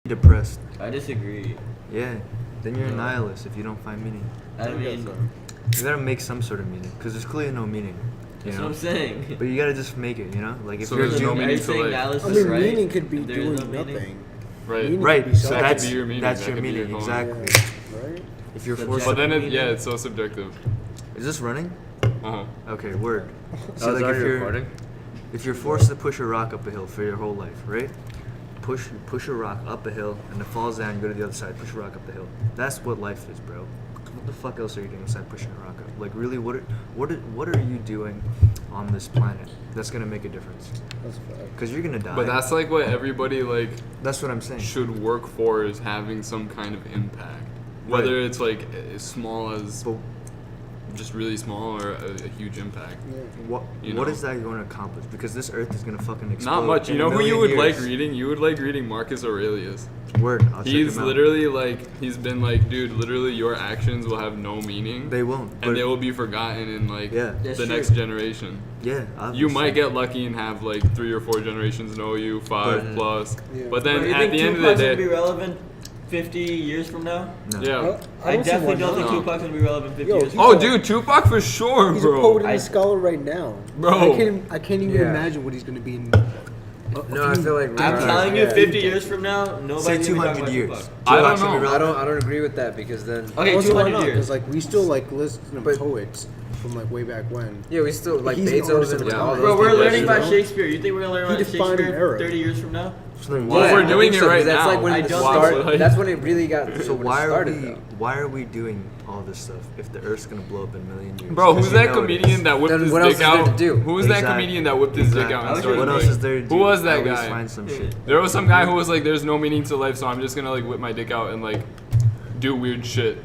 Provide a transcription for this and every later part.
depressed. I disagree. Yeah, then you're a nihilist if you don't find meaning. I mean, You gotta make some sort of meaning, because there's clearly no meaning. that's what I'm saying. But you gotta just make it, you know? Like if So you're there's no doing meaning to saying life. nihilist I is mean, right? meaning could be There's doing no meaning? nothing. Right. Meaning right, could be so That selfish. could be your meaning. that's That your could be meaning, your exactly. Right? If you're So forced But to, then, meaning. it's so subjective. is this running? Uh-huh. Okay, word. Oh, it's already recording? If you're forced to push a rock up a hill for your whole life, right? Push a rock up a hill and it falls down, you go to the other side, push a rock up the hill. That's what life is, bro. What the fuck else are you doing besides pushing a rock up? Like really, what are you doing on this planet that's gonna make a difference? That's a fact. Because you're gonna die. But that's like what everybody like That's what I'm saying. should work for, is having some kind of impact. Whether it's like as small as But just really small or a huge impact. Yeah. what You what know. is that going to accomplish? Because this Earth is gonna fucking explode. Not much. You in know a who you million would like years. reading? You would like reading Marcus Aurelius. Word. I'll check He's him out. literally like, he's been like, dude, literally your actions will have no meaning. They won't. and but- they will be forgotten in like Yeah. That's the true. next generation. Yeah. You Obviously. might get lucky and have like 3 or 4 generations know you, 5 But- plus. Yeah. But then Bro, you at think the end of Tupac's the gonna be day, relevant 50 years from now? No. yeah. I don't see definitely why don't think not. Tupac's gonna be relevant 50 Yo, years from Oh, now. dude, Tupac for sure, He's a bro. poet and I- a scholar right now. Bro. I can't even Yeah. imagine what he's gonna be in. No, I feel like I'm telling you, Yeah. 50 years from now, Say nobody's gonna be 200 talking about years. Tupac. I don't Tupac's gonna be know. relevant. I don't agree with that because then Okay, Also, why 200 not? years. Because like we still like listen to But- poets from like way back when. yeah, we still like He's an artist Beethoven of and the all time. those Bro, we're people. learning about know? Shakespeare. You think we're gonna learn He about defined an Shakespeare era. 30 years from now? So then Well, why- we're I doing think it so, right 'cause that's now. like when I it don't started. think so. That's when it really got. So when it why are started, we though. why are we doing all this stuff if the Earth's gonna blow up in a million years? Bro, 'Cause who's you that know it comedian is. that whipped Then his what else dick is there out? to do? Who was that Exactly. comedian that whipped his dick Exactly. out and What started What else like- is there to do? Who was that I always guy? find some shit. There was some guy who was like, "There's no meaning to life, so I'm just gonna like whip my dick out and like do weird shit."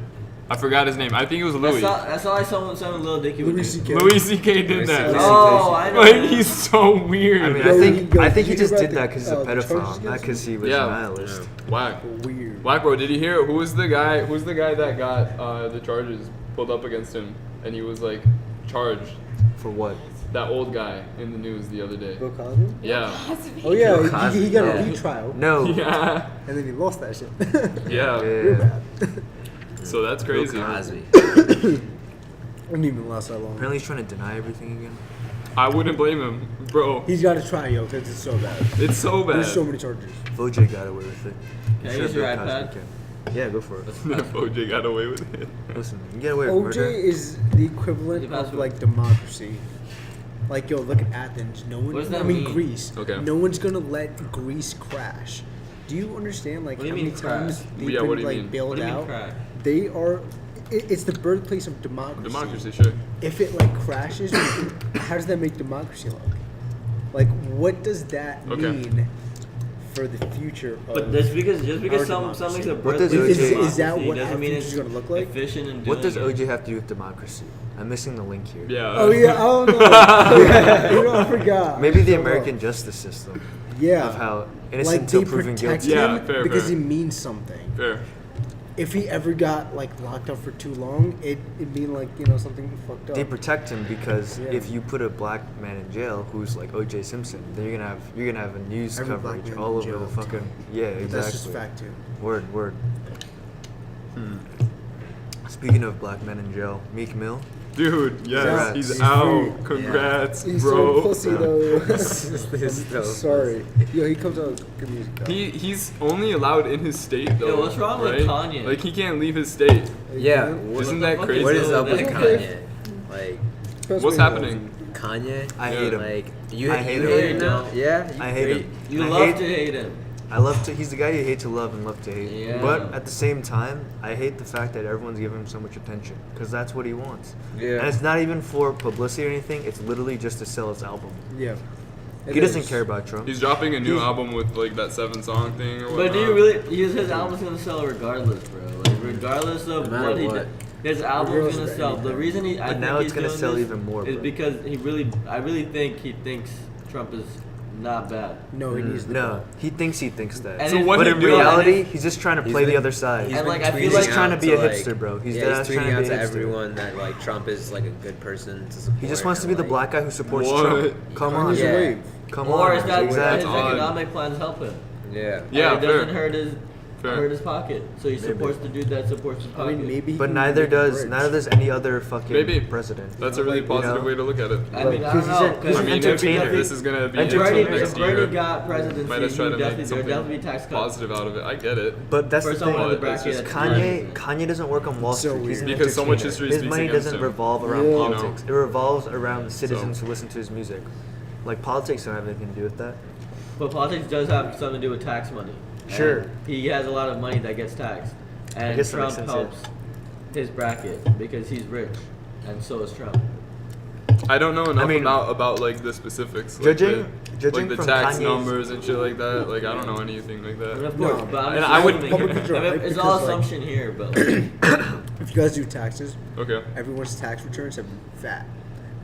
I forgot his name. I think it was Louis. That's all I saw some little Dicky would do. Louis C.K. Louis C.K. did that. Oh, I know. Like he's so weird. I mean, Yo, I think he you just hear did about that because he's a the charges pedophile, not against because he was Yeah. a nihilist. Whack. Weird. Whack, bro. Did you hear? Who was the guy? Who's the guy that got the charges pulled up against him, and he was like charged? For what? That old guy in the news the other day. Bill Cosby? Yeah. Oh yeah, Bill Cosby, he got yeah. a retrial, No. Yeah. and then he lost that shit. Yeah. Real Yeah. bad. So that's crazy. Bill Cosby. Didn't even last that long. Apparently he's trying to deny everything again. I wouldn't blame him, bro. He's got to try, yo, because it's so bad. It's so bad. There's so many charges. OJ got away with it. Can I Sure use your Bill Cosby iPad? can. Yeah, go for it. OJ got away with it. Listen, you get away with OJ murder. is the equivalent The of like democracy. Like yo, look at Athens. No one. What does that I mean mean? Greece. Okay. No one's gonna let Greece crash. Do you understand like What do you how many mean crash? times they've Yeah, what do been you like mean? bailed What do you mean out? crack? They are. It's the birthplace of democracy. Democracy, sure. If it like crashes, how does that make democracy look? Like, what does that Okay. mean for the future of? But just because our something's a What does birthplace of OJ Is that democracy what doesn't our mean future's it's gonna look like? efficient and What does doing it. OJ have to do with democracy? I'm missing the link here. Yeah. Oh yeah, oh no, yeah, you know, I forgot. Maybe the So, American justice system. yeah, Of how innocent like until they proven protect guilty. Yeah, him fair, because fair. he means something. Fair. If he ever got like locked up for too long, it'd be like something fucked up. They protect him because Yeah. if you put a black man in jail who's like O.J. Simpson, then you're gonna have a news Every black coverage man all in over jail the all the fucking time. exactly. That's just fact too. Word. Speaking of black men in jail, Meek Mill. Dude, yes, Congrats. he's He's out. free. Congrats, He's bro. so pussy though. So- Sorry, yo, he comes out with good music. Though. He's only allowed in his state though. Yo, what's wrong with right? Kanye? Like he can't leave his state. Yeah. Isn't the that fuck crazy? What is up with That's Kanye? Like What's happening? Kanye? I Yeah. hate him. Like you I hate you him. hate him now? Yeah. I hate him. You I love hate- to hate him. I love to. He's the guy you hate to love and love to hate. Yeah. But at the same time, I hate the fact that everyone's giving him so much attention because that's what he wants. Yeah. And it's not even for publicity or anything. It's literally just to sell his album. Yeah. He doesn't care about Trump. He's dropping a new album with like that 7-song thing or whatnot. But do you really? His album's gonna sell regardless, bro. Like regardless of No matter what he what. did. His album's Regardless gonna of sell. anything. The reason I But think now he's it's gonna doing sell this even more, is bro. because I really think he thinks Trump is not bad. No, he needs the No, he thinks that. And So it's- what But he in do- reality, he's just trying to He's play the been- other side. He's And, been like, I feel tweeting like- He's trying to out be a like- hipster, bro. He's yeah, dead he's ass trying tweeting to out be to a hipster. everyone that like Trump is like a good person to support. He just wants to be and, the like, black guy who supports What? Trump. Come on, Kanye's a Yeah. wave. come Or on. is that exactly. his odd. economic plans help him? Yeah. Yeah, And it doesn't fair. hurt his pocket. So he supports the dude that supports his I pocket. mean, maybe. he But can neither make a does bridge. neither does any other fucking Maybe. president. That's a really Like, you positive know? way to look at it. I mean, I don't He's know. an- he's I an mean, if entertainer. this is gonna be If until Bernie- next if year, Bernie got presidency, might as try to make there would definitely something be tax cuts. positive out of it. I get it. But that's For the someone thing. in the But it's bracket, just that's Kanye doesn't work on Wall So Street. He's an weird. Because so much entertainer. history His speaks money against doesn't him. revolve around Yeah. politics. It revolves around the citizens So- who listen to his music. Like politics don't have anything to do with that. But politics does have something to do with tax money. And Sure. he has a lot of money that gets taxed. And guess that Trump makes sense, helps his bracket because he's rich. And so is Trump. I don't know enough mean, about like the specifics, like judging the from tax Kanye's- numbers and shit like that. Like I don't know anything like And that. of course, No. but I'm And just I would- assuming- Public control, I mean, right? it's Because, all like- assumption here, but like, If you guys do taxes, Okay. everyone's tax returns have been fat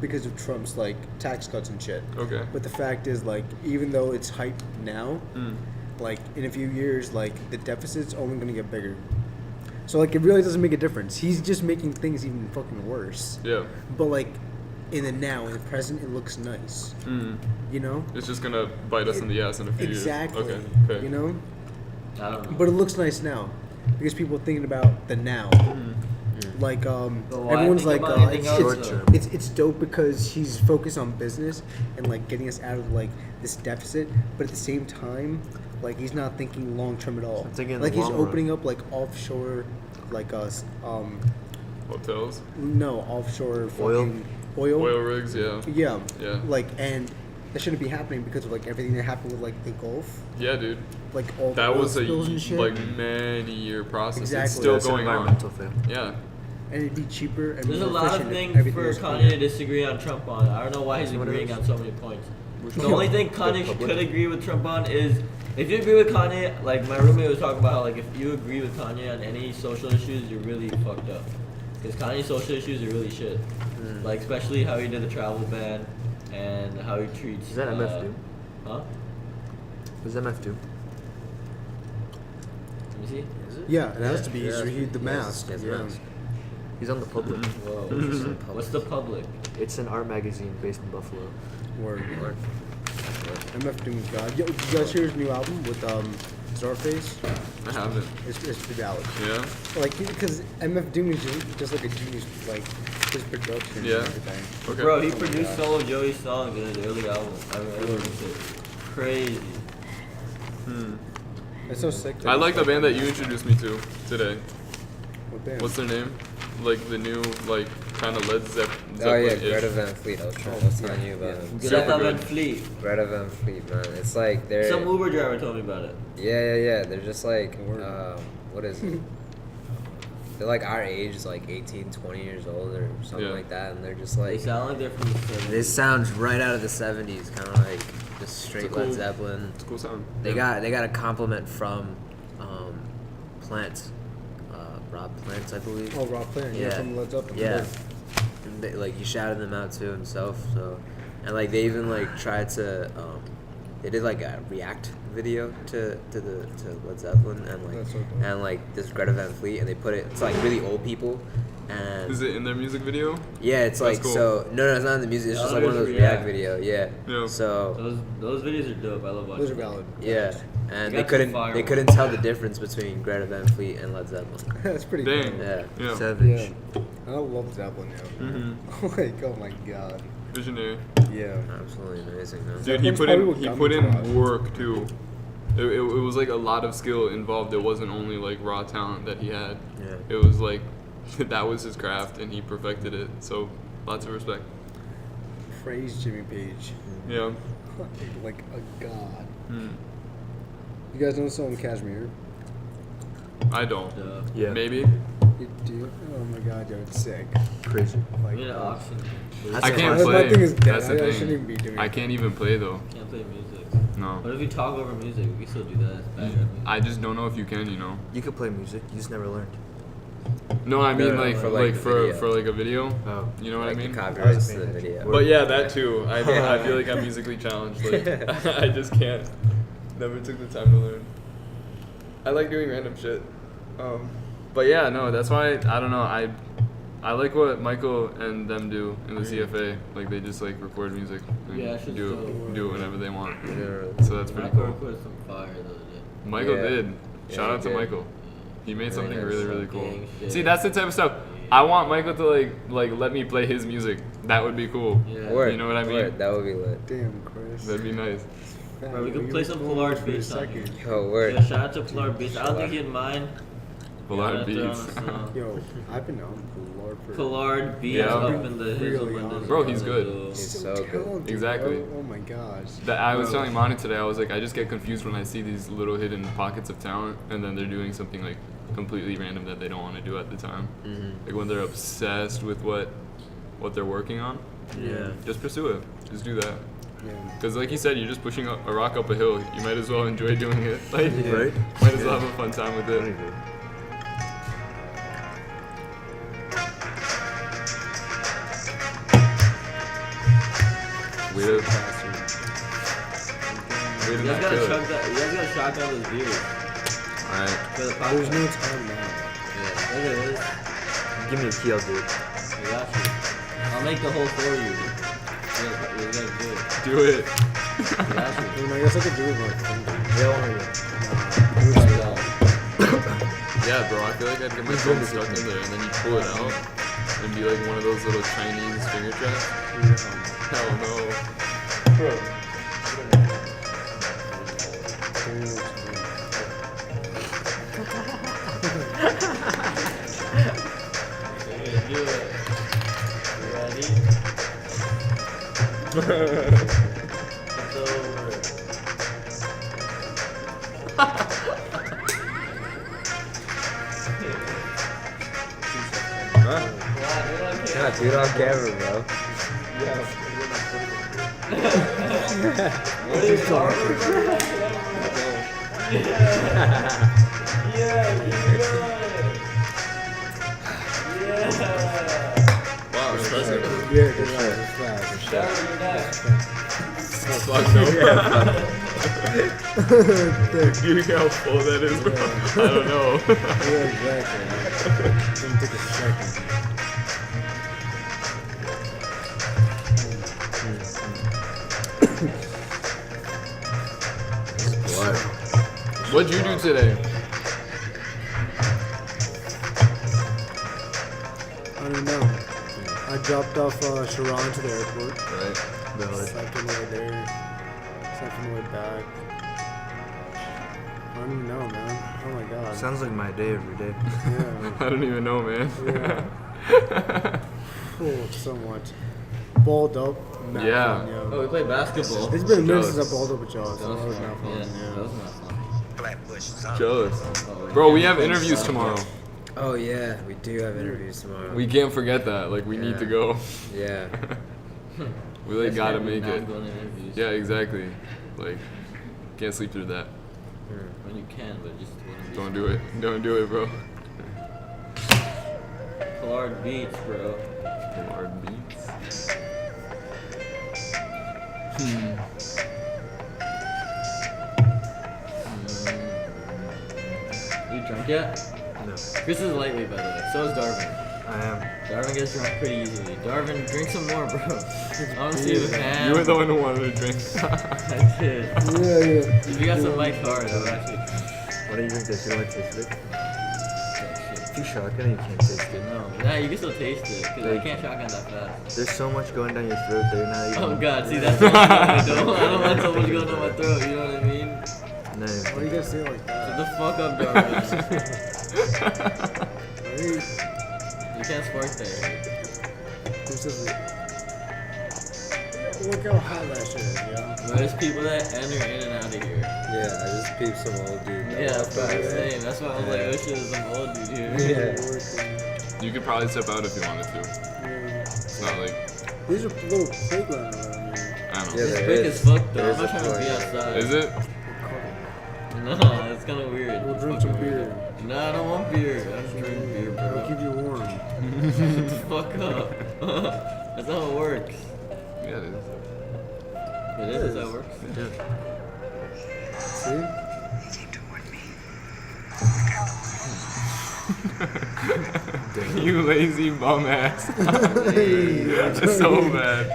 because of Trump's like tax cuts and shit. Okay. But the fact is, like, even though it's hyped now, Mm. like in a few years, like the deficit's only gonna get bigger. So like, it really doesn't make a difference. He's just making things even fucking worse. Yeah. But like, in the now, in the present, it looks nice. Mm. You know? It's just gonna bite us in the ass in a few Exactly. years. Okay. You know? I don't know. But it looks nice now because people are thinking about the now. Like But why everyone's think like about anything it's, else, short though? term. it's dope because he's focused on business and like getting us out of like this deficit, but at the same time, like he's not thinking long term at all. I'm thinking in like the he's long run. opening up like offshore, like us, Hotels, no offshore Oil? fucking oil. oil rigs. Yeah. Yeah. Yeah. Like and that shouldn't be happening because of like everything that happened with like the Gulf, Yeah, dude. like all the That oil was a spills and shit. like many year process. It's Exactly. still That's an going on. environmental thing. Yeah. and it'd be cheaper and There's a more lot of efficient if things everything for was Kanye clean. to disagree on Trump on. I don't know why he's What agreeing else? on so many points. The one? only thing Kanye public? could agree with Trump on is if you agree with Kanye, like my roommate was talking about how like if you agree with Kanye on any social issues, you're really fucked up. Because Kanye's social issues are really shit. Like especially how he did the travel ban and how he treats. Is that MF Doom? Huh? What does MF do? Let me see. Is it? Yeah, it has to be. Yeah, He's the he mask. has a Yeah. mask. He's on the public. Whoa. What's the public? It's an art magazine based in Buffalo. Word. Word. MF Doom's God. Yo, did you guys hear his new album with Czarface? I haven't. It's pretty valid. Yeah. Like, because MF Doom is just like a genius, like his production Yeah. and everything. Okay. Bro, he produced Solo Joey's songs in his early album. I remember it. Crazy. It's so sick. that I he's like the band that you introduced me to today. What band? What's their name? Like the new, like kind of Led Zeppelin. Oh yeah, Greta Van Fleet. I was telling you about Super Greta Van good. Fleet. Greta Van Fleet, man. It's like they're Some Uber driver told me about it. yeah. They're just like Word. what is it? They're like our age, like 18, 20 years old or something Yeah. like that, and they're just They like sound like they're from the 70s. this sounds right out of the 70s, kind of like just straight cool- Led Zeppelin. It's a cool sound. They got a compliment from Plant, Rob Plant, I believe. Oh, Rob Plant. Yeah, Yeah. from Led Zeppelin. Yeah. And they, like he shouted them out to himself. So, and like they even like tried to, they did like a React video to Led Zeppelin and like That's so dope. and like this Greta Van Fleet, and they put it. It's like really old people, and Is it in their music video? yeah, it's That's like cool. so. No, it's not in the music. It's just Oh, like one of it's those React React. video. Yeah. Yeah. So Those videos are dope. I love watching Those are them. valid. yeah, and You they got some couldn't fire they ones. couldn't tell the difference between Greta Van Fleet and Led Zeppelin. That's pretty Dang. dope. Yeah. Yeah. Savage. Yeah. I love Zeppelin now. Mhm. Like, oh my god. Visionary. Yeah. Absolutely amazing. Man. Dude, he Zeppelin's put probably in what he got put me in to rock. work too. It was like a lot of skill involved. It wasn't only like raw talent that he had. Yeah. It was like that was his craft and he perfected it. So lots of respect. Praise Jimmy Page. Yeah. Like a god. Mm. You guys know the song Kashmir? I don't. Duh. Yeah. Maybe. You do? Oh my god, yo, it's sick. Crazy. Like, I'm gonna auction. That's I a can't classic. My play. thing is dead. That's the I thing. shouldn't even be doing I it. can't even play though. Can't play music. No. What if we talk over music? We can still do that. It's background music. I just don't know if you can. You know. You could play music. You just never learned. No, I mean No, like for, for like, the video. for like a video. Oh. You know what Like I mean? the copyrights I to was the paying video. But yeah, that too. I feel like I'm musically challenged. Like I just can't. Never took the time to learn. I like doing random shit. But yeah, no, that's why I don't know. I like what Michael and them do in the CFA. Like they just like record music and Yeah, I should do it whenever they want. Yeah. So that's pretty Michael cool. recorded some fire the other day. Michael Yeah. did. Yeah, Shout out he to did. Michael. He made something Yeah, really, some really cool. gang shit. See, that's the type of stuff. I want Michael to like let me play his music. That would be cool. Yeah. Word, You know what I mean? word, that would be lit. Damn, Chris. That'd be nice. Bro, we Yo, could you play were some going Pollard for a beats on second. here. Yo, word. Yeah, shout out to Pollard Beats. I don't think he'd mind. Pollard Yeah, Beats. throw on a song. Yo, I've been on Pollard for. Pollard Beats Yeah. up in the Really Hazel honest. windows. Bro, he's good. He's so good. talented, Exactly. bro. Oh my gosh. That I was Bro. telling Manu today. I was like, I just get confused when I see these little hidden pockets of talent, and then they're doing something like completely random that they don't want to do at the time. Mm-hmm. Like when they're obsessed with what they're working on. Yeah. Just pursue it. Just do that. Yeah. Because like you said, you're just pushing a rock up a hill. You might as well enjoy doing it. Like, Yeah. Right? might as well have a fun time with it. Anyway. Way to You guys not gotta kill chug it. that. You guys gotta shotgun those beers Alright. for the There's podcast. no time now. Yeah, there it is. Give me a key, I'll do it. I got you. I'll make the whole for you. You guys do it. Do it. I got you. I mean, I guess I could do it with my finger. Yeah, one of you. Yeah, bro. I feel like I'd get my thumb stuck in there, and then you pull it out, and be like one of those little Chinese finger traps. Hell no. Okay, do it. You ready? It's over. Huh? Yeah, do it on camera, bro. What are you talking about? Yeah, keep going. Yeah. Wow, impressive. Yeah, good luck. It's fast. Darvin, you're next. Fuck no. Do you know how full that is, bro? I don't know. Yeah, exactly. It's gonna take a second. What? What'd you do today? I don't know. I dropped off Sharon to the airport. Right. Slept on the way there. Slept on the way back. I don't even know, man. Oh my god. Sounds like my day every day. Yeah. I don't even know, man. Yeah. Oh, so much. Balled up. Not Yeah. fun, yo. Oh, we played basketball. It's been a minute Jealous. since I balled up with y'all, That so that was fun. not fun. Yeah, Yeah. that was not fun. Jealous. Oh, Bro, we can't have play interviews basketball. tomorrow. Oh yeah, we do have interviews tomorrow. We can't forget that. Like, we need to Yeah. go. Yeah. We like Guys gotta can't be make it. not going to interviews. Yeah, exactly. Like, can't sleep through that. When you can, but just wouldn't be Don't do it. Don't do it, bro. Pollard Beats, bro. Hard beats. You drunk yet? No, Chris is lightweight, by the way. So is Darvin. I am. Darvin gets drunk pretty easily. Darvin, drink some more, bro. I don't see you, man. You were the one who wanted to drink. I did. Yeah. If you got some Mike Hard, I'll actually. Why don't you drink this? You don't want to taste it? That shit. If you shotgun, you can't taste it. No, yeah, you can still taste it, because I Like- can't shotgun that fast. There's so much going down your throat that you're not even. Oh god, see, that's what I don't. I don't want so much going down my throat, you know what I mean? Not even Why do you guys say it like Shut that? the fuck up, Darvin. Right? You can't spark that. Who says it? Look how hot that shit is, yo. There's people that enter in and out of here. Yeah, I just peeped some old dude. Yeah, that's what I'm saying. That's why I was like, oh shit, there's some old dude here. Yeah. You could probably step out if you wanted to. Yeah. It's not like, There's a little playground around here. I don't know. Yeah, It's there quick is. as fuck though. There I'm is not a trying to be play. outside. Is it? No, it's kind of weird. We'll It's drink fucking some beer. weird. No, I don't want beer. I don't drink beer, I'll bro. keep you warm. Shut the fuck up. That's how it works. Yeah, it is. It is. That's how it works. See? You lazy bum ass. Just so bad.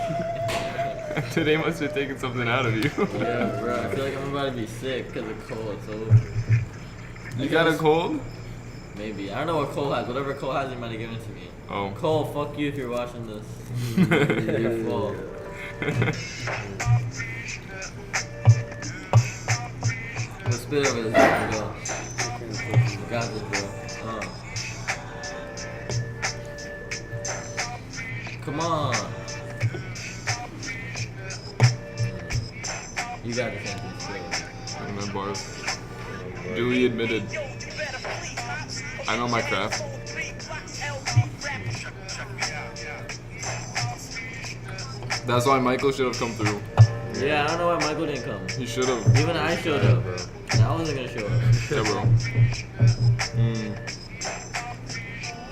Today must have taken something out of you. Yeah, bro. I feel like I'm about to be sick because of cold. So You got a cold? maybe I don't know what Cole has. Whatever Cole has, he might have given it to me. Oh. Cole, fuck you if you're watching this. It's your fault. Let's spit over this. Let's go. You got this, bro. Come on. You got this, Anthony. I know bars. Duly admitted. I know my craft. That's why Michael should have come through. Yeah, I don't know why Michael didn't come. He should have. Even I showed up. And I wasn't gonna show up. Yeah, bro.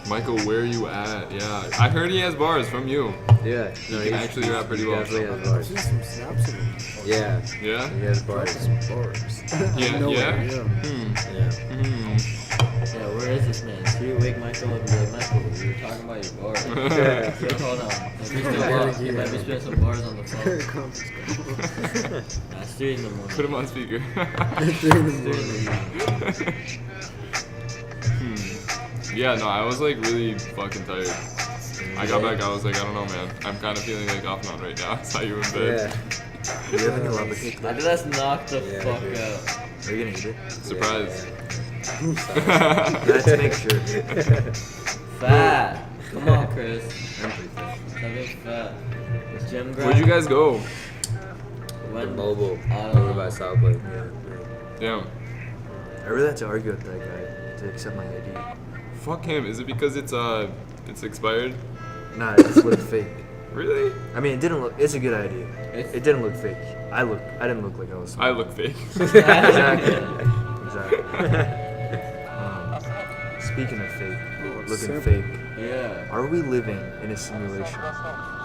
Michael, where you at? Yeah, I heard he has bars from you. Yeah. You can actually rap pretty well. Definitely has bars. There's some snaps in him. Yeah. Yeah? He has bars. Bars. Yeah, No way, yeah? yeah. Yeah. Yeah, where is this man? So you wake Michael up and be like, Michael, we were talking about your bars. Yo, hold on. If you still up, you might be spitting some bars on the phone. That's 3 in the morning. Put him on speaker. 3 in the morning. Yeah, no, I was like really fucking tired. I got back, I was like, I don't know, man. I'm kind of feeling like Afnan right now. I saw you in bed. Yeah. Are you having a lava cake? I did us knock the Yeah, fuck dude. out. Are you gonna eat it? Surprise. Let's make sure. Fat. Come on, Chris. I'm pretty fat. That is fat. This gym grind. Where'd you guys go? The When, mobile I don't over know. by Southwood. Damn. I really had to argue with that guy to accept my ID. Fuck him. Is it because it's expired? Nah, it just looked fake. Really? I mean, it didn't look. It's a good idea. It's- It didn't look fake. I didn't look like I was. I look fake. Exactly. Speaking of fake, looking Simple. fake. Yeah. Are we living in a simulation?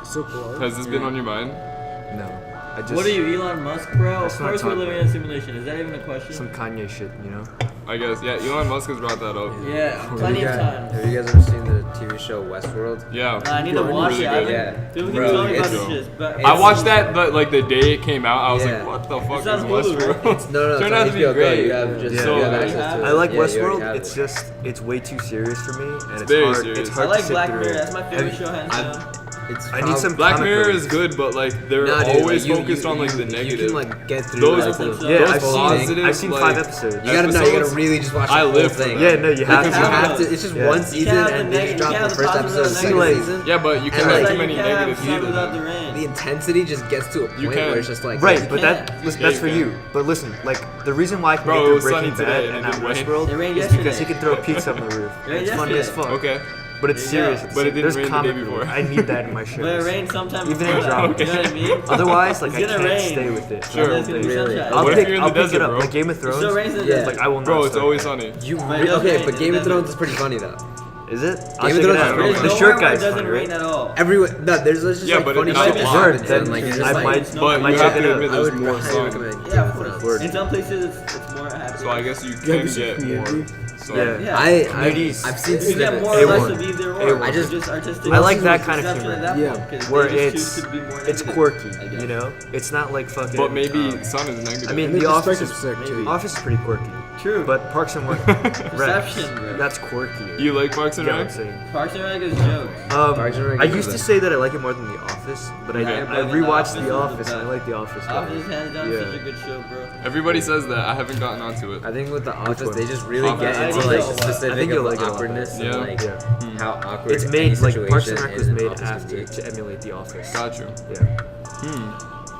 So cool. Has this been on your mind? No. I just. What are you, Elon Musk, bro? Of Let's not course we're talk living about in a simulation. Is that even a question? Some Kanye shit, you know? I guess. Yeah, Elon Musk has brought that up. Yeah, plenty of times. Have you guys ever seen the TV show Westworld? Yeah. I need to Really watch it. I good. Yeah. People keep Bro, telling me about it's- this shit. But I watched that, but like the day it came out, I was Yeah. like, what the fuck It's is on Hulu, Westworld? right? No, Turned it's out on to be HBO Go. great. You have just Yeah. you have So access good. to it. I like Yeah, you already Westworld. have It's it. just it's way too serious for me, and it's very hard. serious. It's I hard like to sit Black through Mirror. it. That's my favorite Have- show, hands down. It's I need some Black comic Mirror relief. is good, but like they're Nah, dude, always like, focused on like the You negative. can like get through Those- like, I think so. the Yeah, Those I've seen. positive, I've seen like, 5 episodes. You gotta know. You episodes, gotta really just watch the I whole live for thing. that. Yeah, no, you have Because to. you have to. It's just Yeah. one You season, can't have and the they just neg- dropped you the can't first have the episode of the See, second like- season. Yeah, but you And, can't like, have too You many can't have negatives sun either. without the then. rain. The intensity just gets to a You point can. where it's just like Right, You but can't. that's Yeah, you for can. you. But listen, like the reason why I can Bro, it get through was sunny Breaking today Bad and and it not didn't rain. Westworld It rained is because yesterday. he can throw pizza on the roof. rained It's funny as yesterday. fuck. Okay. But it's There you serious. go. It's But it didn't there's rain the comic day relief. before. I need that in my shows. But it rained sometime Even before in that. drama. You know what I mean? Otherwise, like It's I gonna can't rain. stay with it. Sure. It's gonna be Really? sunshine. I'll What if pick, you're in the I'll pick desert, it up. bro? Like Game of It Thrones. still rains in the Yeah. desert. Like I will not. Bro, it's start always that. sunny. you. But it does Okay, rain but in Game the of Thrones desert. is pretty funny though. Is it? I'll Game of check it Thrones is out. really There's funny. The nowhere shirt where it guy's doesn't funny, rain right? at all. Everyone, no, there's just Yeah, like but funny it's shit not that hard, happens, then and like you're I just I like, might- But might you check have it to out. admit I there's would more highly sun. recommend. Yeah, Game of of course. Thrones. In some places, it's more happy. So I guess you Yeah, can there's a get more community. sun. Yeah. Yeah. I've seen You get more or A1. less of either or. I It's just- artistic. I like that kind of perception humor. at that Yeah. point, 'cause Where they just it's choose to be more it's negative, quirky, I guess. you know. It's not like fucking. But maybe sun is negative. I mean, And The the Office is perspective's sick too. Office is pretty quirky. True. But Parks and Rec, Perception, bro. that's quirky. you like Parks and You know what Rec? I'm saying? Parks and Rec is jokes. Parks and Rec I is used to good. say that I like it more than The Office, but Yeah, I but The rewatched Office The is the Office and I best. like The Office better. Office hands down Yeah. such a good show, bro. Everybody says that. I haven't gotten onto it. I think with the Office, one? they just really Office. get I into think like so. the I specific think you'll of like it a lot awkwardness better. and Yeah. like Yeah. how awkward It's any made like Parks and situation Rec was in made Office can after be. to emulate The Office. Got you. Yeah.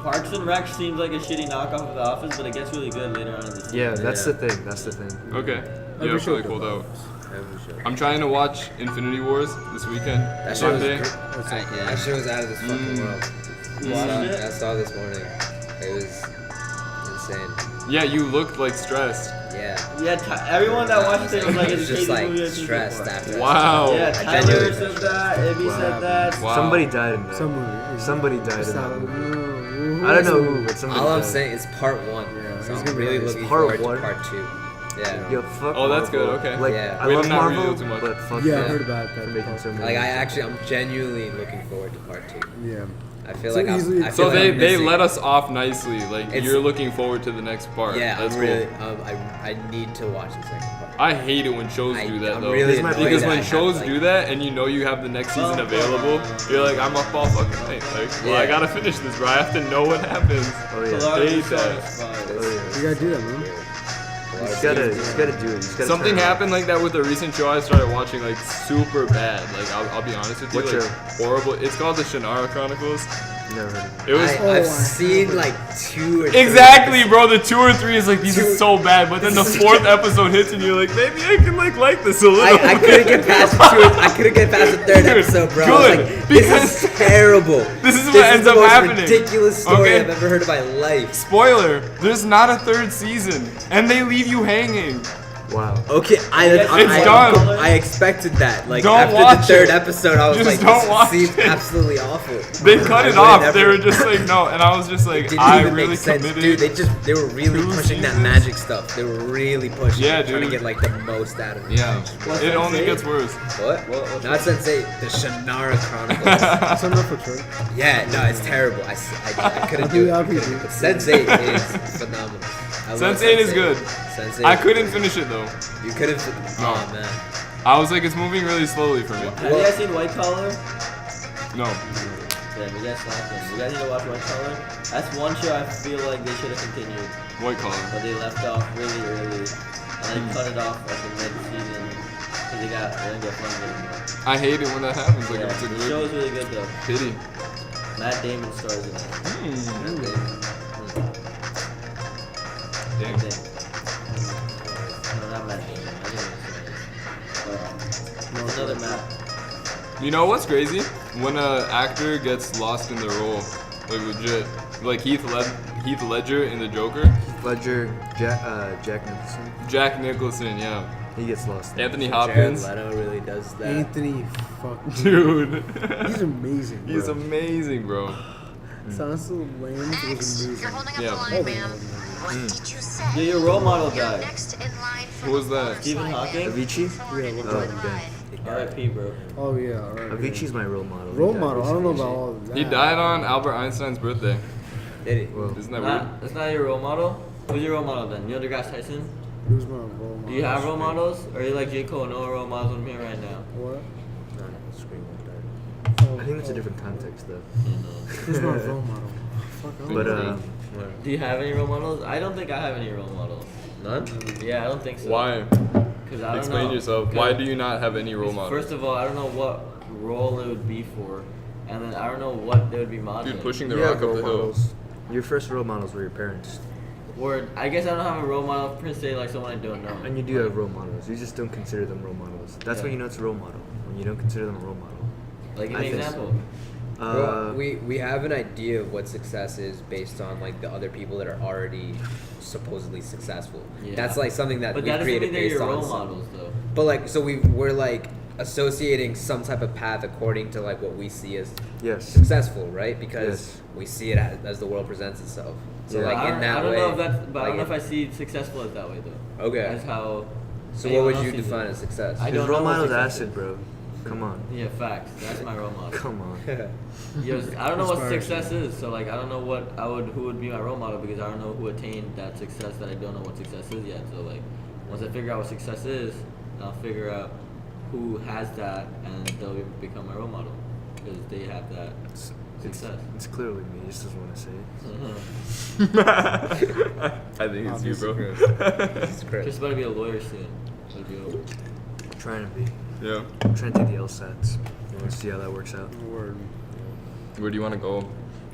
Parks and Rec seems like a shitty knockoff of The Office, but it gets really good later on in the season. Yeah, that's Yeah. the thing. That's the thing. Okay. Every Yeah, show really does cool that. though. Every show. I'm trying to watch Infinity Wars this weekend. That shit was Sunday. That's like, That shit was out of this fucking world. You watched it? I saw this morning. It was insane. Yeah, you looked like stressed. Yeah. Yeah, everyone that watched it was like, It was it's the just craziest like movie I've seen so stressed far. after. Wow. Yeah, I Tyler genuinely said got that, Ibby said that. Wow. Somebody died in that. Somebody died in that movie. I don't know who, but somebody All I'm died. saying is part one. Yeah, So it's I'm gonna be really nice. looking Part forward one? to part 2. Yeah. Yo, fuck Oh, that's Marvel. good, okay. Like, Yeah. I Way to love not Marvel, reveal too much. but fuck yeah, I them heard about that. for making so many. Like I'm genuinely looking forward to part 2. Yeah. I feel So like easily- I feel So like they I'm they missing. let us off nicely. Like It's- you're looking forward to the next part. Yeah, That's I'm cool. really. I need to watch the second part. I hate it when shows do that I'm though. really annoyed Because that I when have, shows like- do that and you know you have the next season available, you're like, I'm up all fucking night. Like, well, I Yeah. gotta finish this, bro. I have to know what happens. Oh yeah. Pilar hate is so that. inspired. Oh, yeah. You gotta do that, man. You just gotta do it. You just gotta Something turn it on. happened like that with a recent show I started watching, like super bad. Like I'll be honest with you, What like show? horrible. It's called the Shannara Chronicles. Never heard of it. It was I've seen like 2 or 3. exactly, bro. The 2 or 3 is like these are so bad, but then the This is 4th episode hits and you're like, maybe I can like this a little. I couldn't get past the 2. I couldn't get past the 3rd Dude, episode, bro. I good, was like, because- this is terrible. This is what ends the up most happening. ridiculous story Okay? I've ever heard in my life. Spoiler: there's not a 3rd season, and they leave you hanging. Wow. Okay, It's done. I expected that. Like Don't after watch the 3rd it. episode, I was Just like, don't this watch seems it. absolutely awful. They cut I it would off. never- They were just like, no, and I was just It like, didn't I even really make sense, committed. dude. They were really 2 pushing that seasons. magic stuff. They were really pushing. Yeah, it, trying to dude. get like the most out of it. Yeah, What's it that only say? gets worse. What? Not Sensei. The Shannara Chronicles. Some Netflix, right? Yeah, no, it's terrible. I couldn't do it. I'll I be- couldn't. But Sensei is phenomenal. I love Sense8 is good. Sensei. I couldn't finish it though. You couldn't. Oh man. I was like, it's moving really slowly for me. Have you guys seen White Collar? No. Yeah, you guys slapped them. You guys need to watch White Collar. That's one show I feel like they should have continued, White collar. but they left off really early and then cut it off like in mid-season because they didn't get funded anymore. I hate it when that happens. Like, Yeah, if it's a the show good is really good though. pity. Matt Damon stars in it. Damn. Matt Damon. No, not Matt Damon. I didn't know. It's another Matt. You know what's crazy? When an actor gets lost in the role, like legit, like Heath Ledger in The Joker, Ledger, Jack Nicholson. Jack Nicholson, yeah, He gets lost. Anthony Jared Hopkins, Leto really does that. Anthony, fuck. dude, He's amazing. Bro. he's amazing, bro. Silence of the Lambs was amazing. You're holding up Yeah. the line, ma'am. What did you say? Yeah, your role model You're guy. next in line for Who was that? Stephen Hawking? Avicii? Yeah, look Oh, at damn. R.I.P. bro. Oh yeah, alright. Avicii's my role model. Role He died model. I don't know recently. about all of that. He died on Albert Einstein's birthday. Did he? Well, Isn't that weird? That's not your role model? Who's your role model then? Neil deGrasse Tyson? Who's my role model? Do you have role models? Or are you like J. Cole? No role models on here right now. What? No, scream like that. Oh, I think that's a different context though. Who's my role model? Fuck, I don't But know. Do you have any role models? I don't think I have any role models. None? Yeah, I don't think so. Why? Because I don't Explain know. yourself. 'Cause- Why do you not have any role models? First of all, I don't know what role it would be for. And then I don't know what they would be modeling. Dude, pushing the You rock have up role the hill. models. Your first role models were your parents, Or I guess I don't have a role model per se, like someone I don't know. and you do have role models. You just don't consider them role models. That's when Yeah. you know it's a role model. When you don't consider them a role model. Like give I me an think so. example. Well, we have an idea of what success is based on like the other people that are already supposedly successful. Yeah. That's like something that But we that doesn't created mean they're based your on. role some- models though. But like, so we're like associating some type of path according to like what we see as Yes. successful, right? Because Yes. we see it as the world presents itself. So Yeah. like I in don't, that I don't way. know if that's, but I like don't know if in- I see successful as that way though. Okay. That's how. So what anyone would else you sees define it. as success? I His don't role know what model's success acid, is. bro. Come on. Yeah, facts. That's my role model. Come on. Yo, I don't know what Inspiration. success is, so like I don't know who would be my role model because I don't know who attained that success that I don't know what success is yet. So like once I figure out what success is, I'll figure out who has that and they'll become my role model because they have that It's, success. it's clearly me. He just doesn't want to say it. I think it's you, bro. Jesus Christ. Just about to be a lawyer soon. It'll be over. I'm trying to be. Yeah. I'm trying to take the LSATs. We'll see how that works out. Word. Where do you want to go?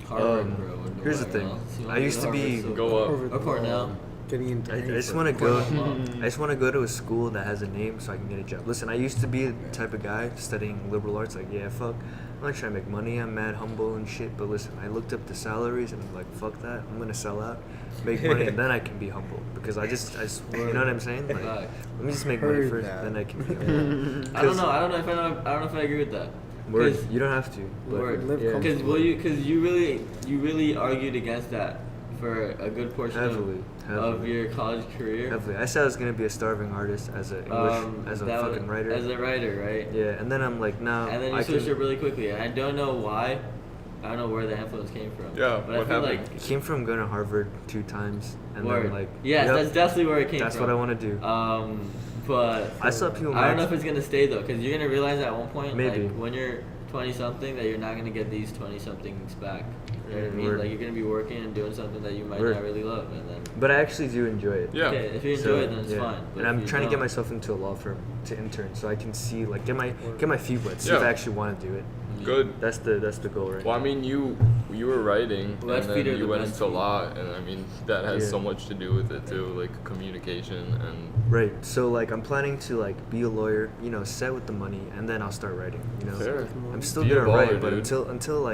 Harvard, bro. or Here's the whatever thing. else. You I wanna used to Harvard, be- so- Go up. Harvard, Or Cornell. Getting into. I just want to go. I just want to go to a school that has a name so I can get a job. Listen, I used to be the type of guy studying liberal arts. Like, yeah, fuck. I'm not trying to make money. I'm mad humble and shit. But listen, I looked up the salaries and I'm like, fuck that. I'm gonna sell out, make money, and then I can be humble. Because I just, you know what I'm saying? Like, Fact. let me just make money Heard first, that. then I can be humble. I don't know. I don't know if I agree with that. Word, 'Cause- you don't have to. But Word. Live yeah. comfortably. Because you really argued against that for a good portion Heavily, of heavily. your college career. Heavily. I said I was gonna be a starving artist as a English, as a that fucking was- writer. As a writer, right? Yeah, and then I'm like, no. And then I you switched can, it really quickly, and I don't know why, I don't know where the influence came from. Yeah, but what I feel happened? like It came from going to Harvard 2 times and word. then like Yes, yep, that's definitely where it came that's from. what I want to do. But I saw people. I don't know if it's gonna stay though, because you're gonna realize at one point, Maybe. like when you're 20 something, that you're not gonna get these 20 somethings back. You know what I mean? Word. Like you're gonna be working and doing something that you might Word. not really love, and then But I actually do enjoy it. Yeah. okay, if you enjoy So, it, then it's yeah. fine. But And if I'm you trying to get don't- myself into a law firm to intern, so I can see like get my feet wet, see if Yeah. I actually want to do it. Good. That's the goal, right? Well, I mean, you were writing, Well, that's and then Peter you the went best into feed. law, and I mean that has Yeah. so much to do with it too, like communication and Right. So like I'm planning to like be a lawyer, you know, set with the money, and then I'll start writing. You know, Fair. I'm still Be a gonna baller, write, but dude. until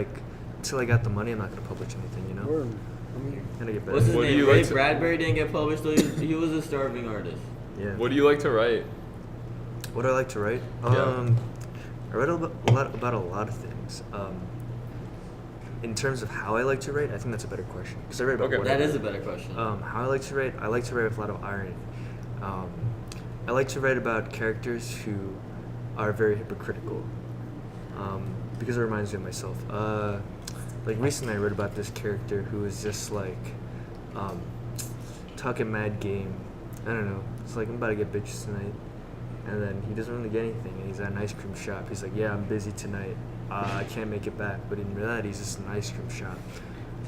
I got the money, I'm not gonna publish anything. You know, Word. I mean, gonna get better. What's his What do name? you Ray like to- Bradbury didn't get published though. He was a starving artist. Yeah. What do you like to write? What do I like to write? Yeah. I read about a lot of things. In terms of how I like to write, I think that's a better question because I read about Okay. what I That write. is a better question. How I like to write with a lot of irony. I like to write about characters who are very hypocritical because it reminds me of myself. Like recently, I read about this character who is just like talking mad game. I don't know. It's like I'm about to get bitches tonight, and then he doesn't really get anything, and he's at an ice cream shop. He's like, "Yeah, I'm busy tonight. I can't make it back." But in reality, he's just an ice cream shop.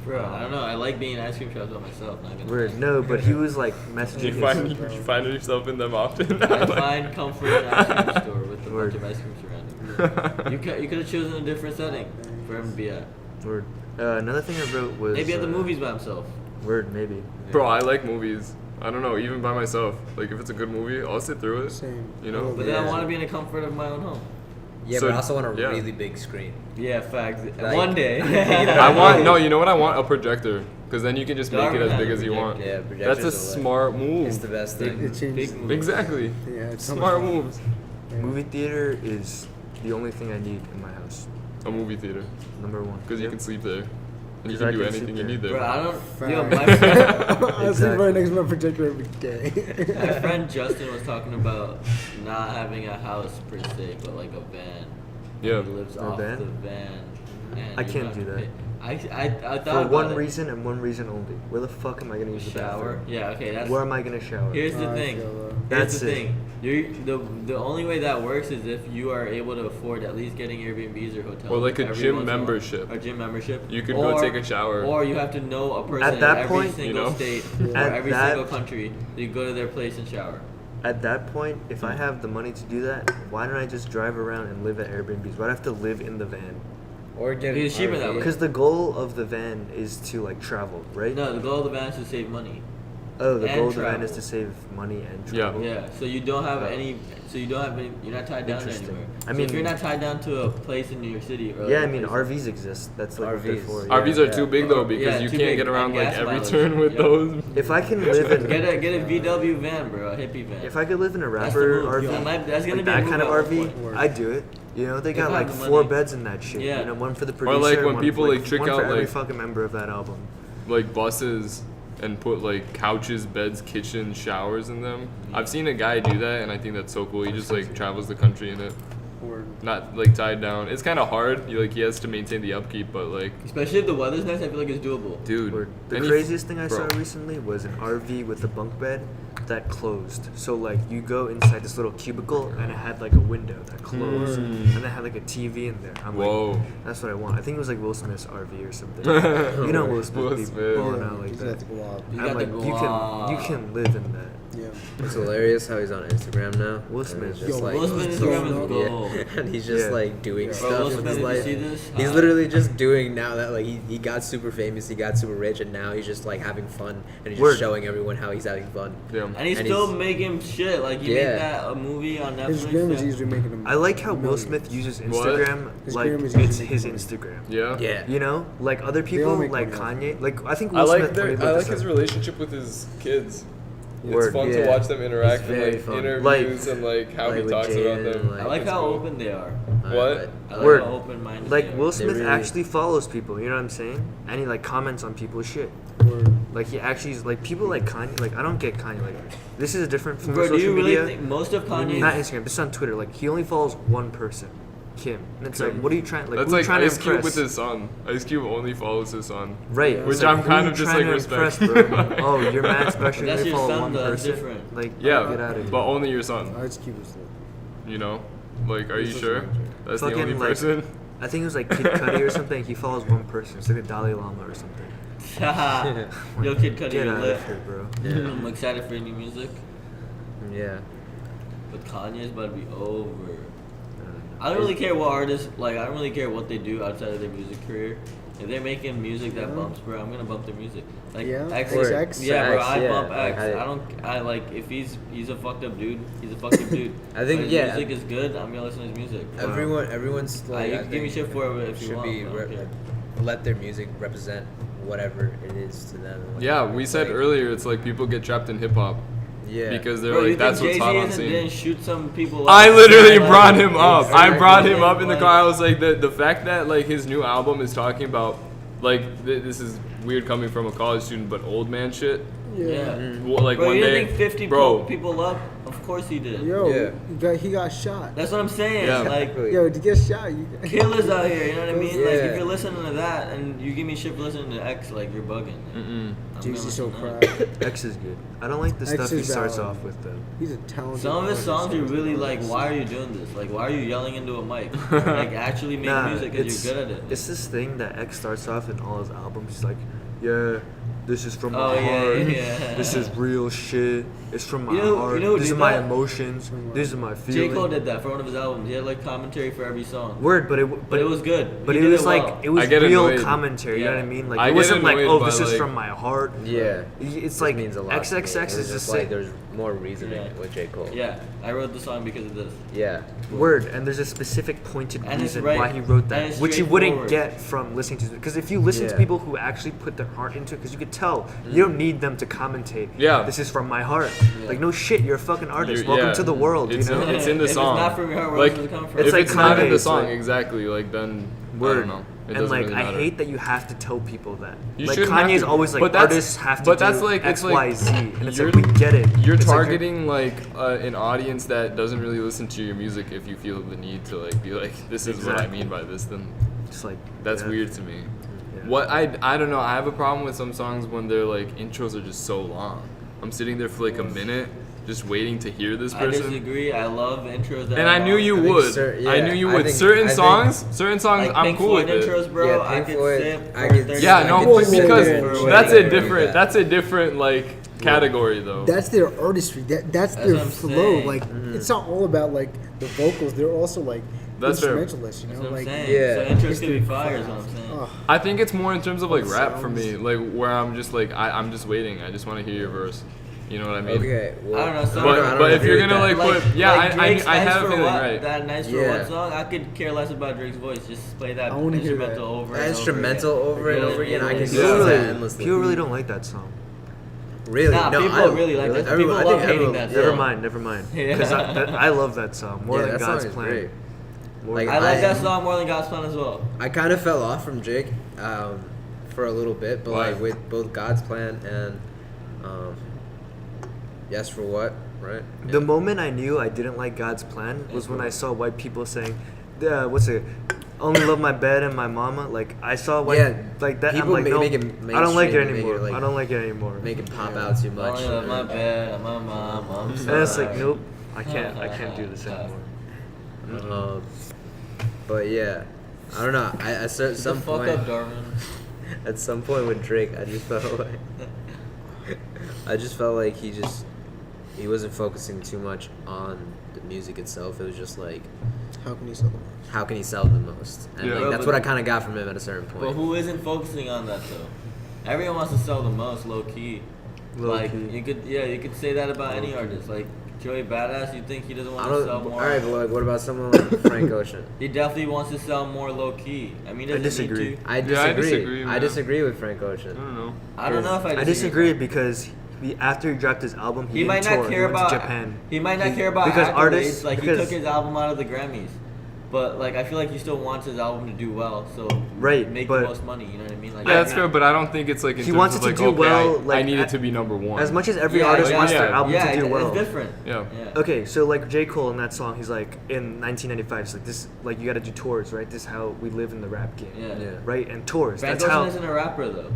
Bro, I don't know. I like being in ice cream shops by myself. Not gonna Weird. lie. No, but he was like Do messaging you his. find yourself in them often? I find comfort in an ice cream store with a Word. bunch of ice cream surrounding. You could have chosen a different setting for him to be at. Word. Another thing I wrote was Maybe at the movies by himself. Word, maybe. Bro, I like movies. I don't know, even by myself. Like if it's a good movie, I'll sit through it. Same. You know? But then I Yeah. want to be in the comfort of my own home. Yeah, So, but I also want a yeah. really big screen. Yeah, facts. Like- One day. I want no, you know what I want? A projector. Because then you can just make it Darvin as has big a as you want. projector. Yeah, That's a projectors are lit. smart move. It's the best It thing. changes. Big move. Exactly. Yeah, it's so much Smart fun. moves. Yeah. Movie theater is the only thing I need in my house. A movie theater. Number one. Because you Yep. can sleep there. And you 'Cause I can do can sleep anything you there. need there. Bro, I don't. Fact. Yo, my friend, I sleep Exactly. right next to my projector every day. my friend Justin was talking about not having a house per se, but like a van. Yeah. He lives A off van? the van. And I you can't have do to that. pay. I thought For about one it. reason and one reason only. Where the fuck am I gonna use the Shower. bathroom? Yeah. Okay. That's. Where am I gonna shower? Here's the I thing. feel that. Here's That's the it. thing. The only way that works is if you are able to afford at least getting Airbnbs or hotels. Or like a every gym once in a while. membership. A gym membership. You could go take a shower. Or you have to know a person At that in every point, single you know? state or At every that- single country. You go to their place and shower. At that point, if I have the money to do that, why don't I just drive around and live at Airbnbs? Why do I have to live in the van? Or get It's cheaper an that way. RV. Because the goal of the van is to like travel, right? No, the goal of the van is to save money. Oh, the and goal of the van travel. is to save money and Yeah. travel. Yeah, so you don't have Oh. any. So you don't have any. You're not tied down to Interesting. anywhere. I So mean- if you're not tied down to a place in New York City or Yeah, I like a mean place- RVs exist. That's like what they're RVs. for. RVs yeah. are too big though because Yeah, you too can't big. get around And like gas every mileage. turn with Yeah. those. If I can live in Get a VW van, bro, a hippie van. If I could live in a That's the rapper move. RV, Yo, that's gonna like be a that move kind of at one RV, point. I'd do it. You know, they If got I like have the 4 money. beds in that shit. Yeah. You know, one for the Or producer. like when one people, for, like, trick one out, for every like- fucking member of that album. Like buses and put like couches, beds, kitchens, showers in them. I've seen a guy do that and I think that's so cool. He just like travels the country in it. Or Not like tied down. It's kind of hard. He has to maintain the upkeep, but like, Especially if the weather's nice, I feel like it's doable. dude. Or the and craziest thing I bro. saw recently was an RV with a bunk bed that closed. So like you go inside this little cubicle and it had like a window that closed, Mm. and it had like a TV in there. I'm Whoa. like, that's what I want. I think it was like Will Smith's RV or something. You know Will Smith Will be Smith. balling yeah, out like he's that. got the glob. You I'm got the like, you glob. can live in that. Yeah. It's hilarious how he's on Instagram now. Will and Smith. he's just Yo, like, Will Smith's Bro, Instagram is no. gold. yeah, and he's just Yeah. like doing Bro, stuff Will with Smith, his did you life. see this? He's literally just doing now that like he got super famous, he got super rich, and now he's just like having fun and he's Word. just showing everyone how he's having fun. Yeah. And he's And still he's- making shit. Like he Yeah. made that a movie on Netflix. His gram is that- easily making him. I like how Will millions. Smith uses What? Instagram His like gram is it's usually his money. Instagram. Yeah. Yeah. You know, like other all people, make like money off Kanye. Like I think Will I like Smith. their, when he I put like this his up- relationship with his kids. It's Word, fun yeah. to watch them interact It's and very like fun. interviews and like how Like he with talks Jaden, about them. like- I like It's how cool. open they are. What? I like Word. how open-minded Like they are. Will Smith really- actually follows people. You know what I'm saying? And he like comments on people's shit. Word. Like he actually is like people like Kanye. Like I don't get Kanye. Like this is a different form Bro, of do social you really media. think most of Not Kanye's Instagram. This is on Twitter. Like he only follows one person. Kim. And it's like, what are you trying? Like, That's who are you like trying Ice to Cube impress? with his son. Ice Cube only follows his son. Right. Yeah. Which It's like, I'm who kind you of just trying like to impress, respect. bro? Oh, you're mad special. But that's You your follow son, one though, that's person. different. Like, Yeah, get out of here. but only your son. Ice Cube was the. You know, like, are you This is sure? my joke. That's the Fucking, only like, person. I think it was like Kid Cudi or something. He follows one person. It's like the Dalai Lama or something. Yo, Kid Cudi, Get you're out lit. of here, bro. Yeah. I'm excited for your new music, Yeah. but Kanye's about to be over. I don't really care what artists, like, I don't really care what they do outside of their music career. If they're making music that bumps, bro, I'm gonna bump their music. Like, Yeah? X, Word. X? yeah, bro, X, I yeah. bump X. I- I don't, I like, if he's a fucked up dude, he's a fucked up dude. I think, But his yeah. music is good, I'm gonna listen to his music. Everyone's like, You I can give me think shit for it if you should want. be I don't care. let their music represent whatever it is to them. and Yeah, whatever we it's said like. earlier, it's like people get trapped in hip hop Yeah. because they're Bro, you like, that's think what's hot on Jay-Z scene. didn't shoot some people up? I literally Like, brought him up. I brought him exactly. up in the car. I was like, the fact that like his new album is talking about like this is weird coming from a college student, but old man shit. Yeah. Well, like Bro, one you day, didn't think 50 bro. people up? Of course he did. Yo, Yeah. he got shot. That's what I'm saying. Yeah. Like, Yo, to get shot, you got killers out here, you know what I mean? Like, Yeah. if you're listening to that and you give me shit for listening to X, like, you're bugging. Mm-mm. I'm Jay-Z so gonna listen to proud. X is good. I don't like the X stuff he is starts valid. off with though. He's a talented. Some of his artist. songs are really like, why are you doing this? Like, why are you yelling into a mic? Like, actually make music because you're good at it. It's this thing that X starts off in all his albums. He's like, yeah, this is from my Oh, yeah, heart. yeah. This is real shit. It's from my You know- heart. you know who These did are my that? emotions. These are my J. feelings. Cole did that for one of his albums. He had like commentary for every song. Word, but But it was good. But He it did was well. like it was I get real annoyed. commentary. You know what I Yeah. mean? Like I it get wasn't like, annoyed oh, by, this is like- from my heart. Yeah. It's It like means a lot. to me. XXX It was is just like like there's more reasoning Yeah. with J Cole. Yeah, I wrote the song because of this. Yeah. word, and there's a specific pointed And it's reason right- why he wrote and that, it's which you wouldn't straightforward. get from listening to. Because if you listen to Yeah. people who actually put their heart into it, because you could tell you don't need them to commentate. Yeah. This is from my heart. Like no shit, you're a fucking artist. You're- Welcome yeah. to the world. It's you know. in- it's in the If song. It's not from your heart, where Like, else does it come from? It's if like it's not in Kanye, the it's song, like- exactly, like then I Word. don't know. It And doesn't like really I matter. hate that you have to tell people that. You like shouldn't have Kanye's to. always like But that's- artists have to but do that's like- X, it's like Y, Z, and it's you're- like we get it. You're It's like targeting like an audience that doesn't really listen to your music. If you feel the need to like be like, this is what I Exactly. mean by this, then just like that's yeah. weird to me. Yeah. What I don't know. I have a problem with some songs when their like intros are just so long. I'm sitting there for like a minute, just waiting to hear this I person. disagree. I love intros. That And I knew you I think would. cer- I knew you yeah, I would. think- Certain I think- songs, Like I'm Pink cool Floyd with it. intros, bro. Yeah, I Pink could Floyd, sit I for could- 30 Yeah, I no, could seconds. sit because there For that's whatever. a different. That's a different like category though. That's their artistry. That's their what I'm flow. saying. Like it's not all about like the vocals. They're also like That's fair. instrumentalists. You That's know, what I'm like saying. yeah. So intros could be fire, is what I'm saying. oh, I think it's more in terms of like rap for Sounds- me, like where I'm just like I'm just waiting. I just want to hear your verse. You know what I mean? Okay. Well, I don't know, some- But if you're gonna like put Drake's I Nice have a for feeling what? right. That nice for Yeah. what song? I could care less about Drake's voice. Just play that I wanna hear instrumental that. over. that and instrumental over and over again, I can Yeah. listen People to that really, endlessly. people really don't like that song. Really? Nah, no, people I really like that. everyone- People I love think hating everyone- that yeah. song. Never mind. Yeah. Because I love that song more Yeah, than that God's song is plan. great. More Like, than- I like I- that song more than God's Plan as well. I kind of fell off from Jake for a little bit, but Why? like with both God's Plan and Yes for What, right? The moment I knew I didn't like God's plan was when I saw white people saying, what's it? Only love my bed and my mama. Like I saw white Yeah, like that. I'm people like, make- no, make it I don't like it mainstream, make it, anymore. like, I don't like it anymore. Make it pop out too much. Only love my bed, my mom, I'm And it's like, sorry. nope, I can't do this anymore. But yeah, I don't know. I at Shut some the fuck point, up, Darvin. at some point with Drake, I just felt like he wasn't focusing too much on the music itself. It was just like, how can you sell them? how can he sell the most? And Yeah. like, Bro, that's but- what I kind of got from him at a certain point. But who isn't focusing on that though? Everyone wants to sell the most, low key. Low Like key. you could say that about any artist. Like Joey Badass, you think he doesn't I want to sell don't. more? All right, but like, what about someone like Frank Ocean? He definitely wants to sell more low key. I mean, he I doesn't disagree. need to. I Yeah, disagree. I disagree, I man. disagree with Frank I Ocean. don't know. I don't know if I disagree because after he dropped his album, He didn't might tour. not care He went about to Japan. He might not care about because accolades. artists- Like he because- took his album out of the Grammys. But like I feel like he still wants his album to do well, so Right, make but- the most money. You know what I mean? Like Yeah, that's fair, but I don't think it's like in He terms wants of it to like, do okay, well, I like, need it to be number one. As much as every Yeah, artist like, wants yeah. their album yeah, to do well. it's different. Yeah. Okay, so like J. Cole in that song, he's like in 1995. It's like this, like you got to do tours, right? This is how we live in the rap game, Yeah. right? And tours. Frank That's Ocean how. isn't a rapper though.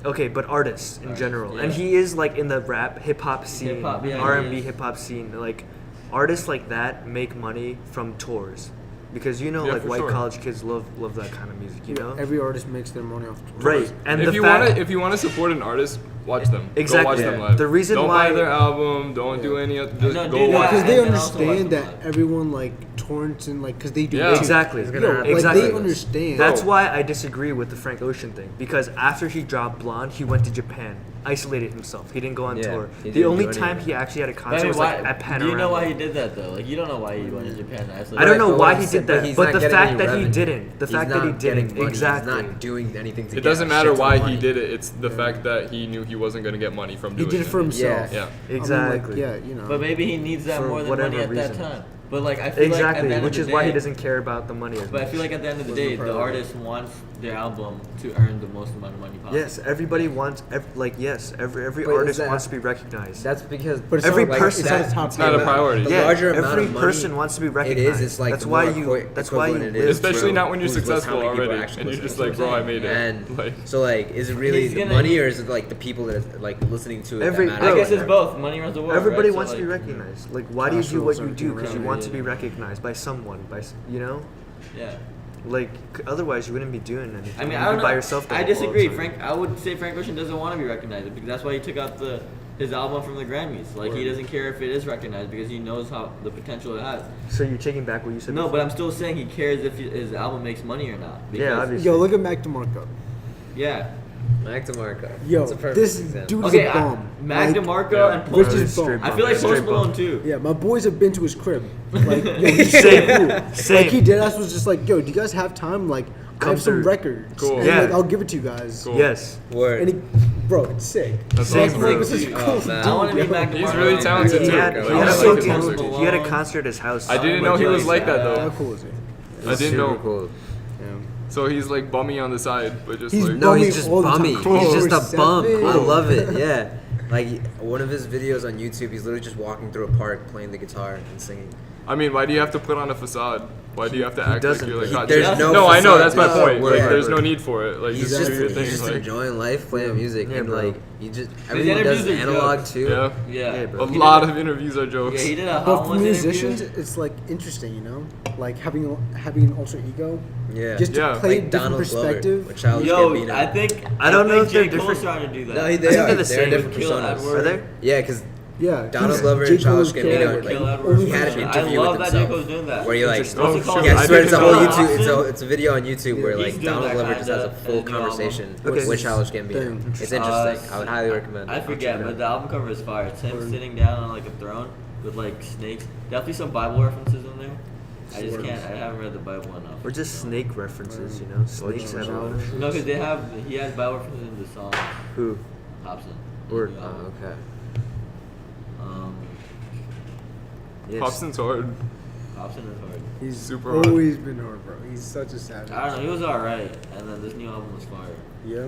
Okay, but artists in Artists, general, yeah. and he is like in the rap, hip hop scene, Hip-hop, yeah, he R&B is. hip hop scene. Like artists like that make money from tours, because Yeah, like for white sure. college kids love that kind of music, you know? Every artist makes their money off. Right, and if the you fact, want to, if you want to support an artist, watch them. Exactly. Go watch Yeah. them live. The reason don't why- buy their album. Don't do any. Just No, go do watch. that. Because they And also watch understand them that live. everyone like torrents and like because they do Yeah. it too. Exactly. It's Yo, gonna like happen. Exactly. they understand. That's why I disagree with the Frank Ocean thing, because after he dropped Blonde, he went to Japan, isolated himself. He didn't go on Yeah, tour. he The didn't only do time anything. he actually had a But I concert mean, was why, like at do Panorama. you know why he did that though? Like you don't know why he went to Japan. I don't know But why what he I'm did saying- that, he's but not the getting fact any that he revenue. didn't, the He's fact that he not getting didn't, money. exactly. He's not doing anything to It get doesn't a matter shit ton why of he money. did it. It's the fact that he knew he wasn't going to get money from He doing did it for himself. Yeah. I mean, Exactly. like, yeah, you know. But maybe he needs that For more than whatever money at that reason. time. But like I feel like at Exactly, the end which of is the why he day- doesn't care about the money as But I much. feel like at the end of the Wasn't day, a the priority. artist wants their album to earn the most amount of money possible. Yes, everybody wants, every But is artist that- wants to be recognized. That's because But it's Every not, like, person- it's not a top It's not a priority. The Yeah, larger amount every of money person wants to be It recognized. is. It's like that's the why more you. That's why you equivalent it live. is, Especially bro. not when you're Who's listening, successful how many people already, actually and you're listen just to like, it. bro, I made it. And Like, so, like, is it really He's the gonna- money, or is it like the people that are, like listening to it? Every- that I matter? Bro, guess it's both. Money runs the world. Everybody right? So, wants to be like, recognized. Like, why do you Cash do what rules you everything do? Because you around, want to be yeah. recognized by someone, you know. Yeah. Like, otherwise you wouldn't be doing anything. I mean, You'd I be don't know. by yourself. the I whole disagree. time. Frank, I would say Frank Ocean doesn't want to be recognized because that's why he took out his album from the Grammys. Like he doesn't care if it is recognized because he knows how the potential it has. So you're taking back what you said. No, before? but I'm still saying he cares if his album makes money or not. Yeah, because- obviously. Yo, look at Mac DeMarco. Yeah. Mac DeMarco. Yo, That's a perfect this example. dude is Okay, a bum. Mac Like, DeMarco yeah. and Rich Post. is bum. Straight I feel like Straight Post Malone too. Yeah, my boys have been to his crib. Like, yo, he's Same. so cool. Same. Like he dead ass was just like, yo, do you guys have time? Like, I Come have some through. records. Cool. And, Yeah. like, I'll give it to you guys. Cool. Yes. Word. And he, bro, it's sick. That's Same awesome, thing. bro. This is Dude, cool. oh, man. I want to Dude, meet Mac He's DeMarco. really talented, He too. had, I he like had a his fucking- music. he had a concert at his house. I didn't know he was like that How though. cool is he? I didn't Super know. Cool. Yeah. So he's like bummy on the side, but just He's like No, Bummy he's just all the time. bummy. Cool. He's just a bum. Cool. I love it. Yeah. Like one of his videos on YouTube, he's literally just walking through a park playing the guitar and singing. I mean, why do you have to put on a facade? Why do you have to act like doesn't. you're like He- not there's just- no No, I know facade. that's my No, point. Like, yeah. there's no need for it. Like, He's just do your he's thing. just Like, enjoying life, playing music, Yeah, and bro. like he just everything he interviews does are analog jokes. too. yeah. Yeah. Yeah, bro. A He lot did of interviews are jokes. Yeah, he did a But for Holland's musicians, interview. it's like interesting, you know, like having an alter ego, Yeah. just to Yeah. play a Like different Donald Glover perspective. with Childish Yo, Gambino. I think I don't know think if they're J. Cole's different. trying to do that. No, they I think are. they're the same. different Kill personas. Edward. Are they? Yeah, because Yeah, Donald he's- Glover J. and Childish Cole's Gambino, character, Kill like, Edward. he had an interview I love with that J. himself Cole's doing that. where he like Interesting. What's it Oh, called? shit. I I swear didn't it's a know whole that. YouTube. It's a video on YouTube where He's like doing Donald that Glover just has a kinda full in the new conversation album. Okay. with Childish Gambino. Dang. It's interesting. I would highly recommend. I forget, but the album cover is fire. It's him sitting down on like a throne with like snakes. Definitely some Bible references in there. I just can't. I haven't read the Bible enough. Or just snake references, you know? Snakes everywhere. No, because he has Bible references in the song Who? Hobson. Word. Oh, okay. Yes. Hobson's hard. Hobson is hard. He's Super hard. always been hard, bro. He's such a savage. I don't know. He was alright, and then this new album was fire. Yeah,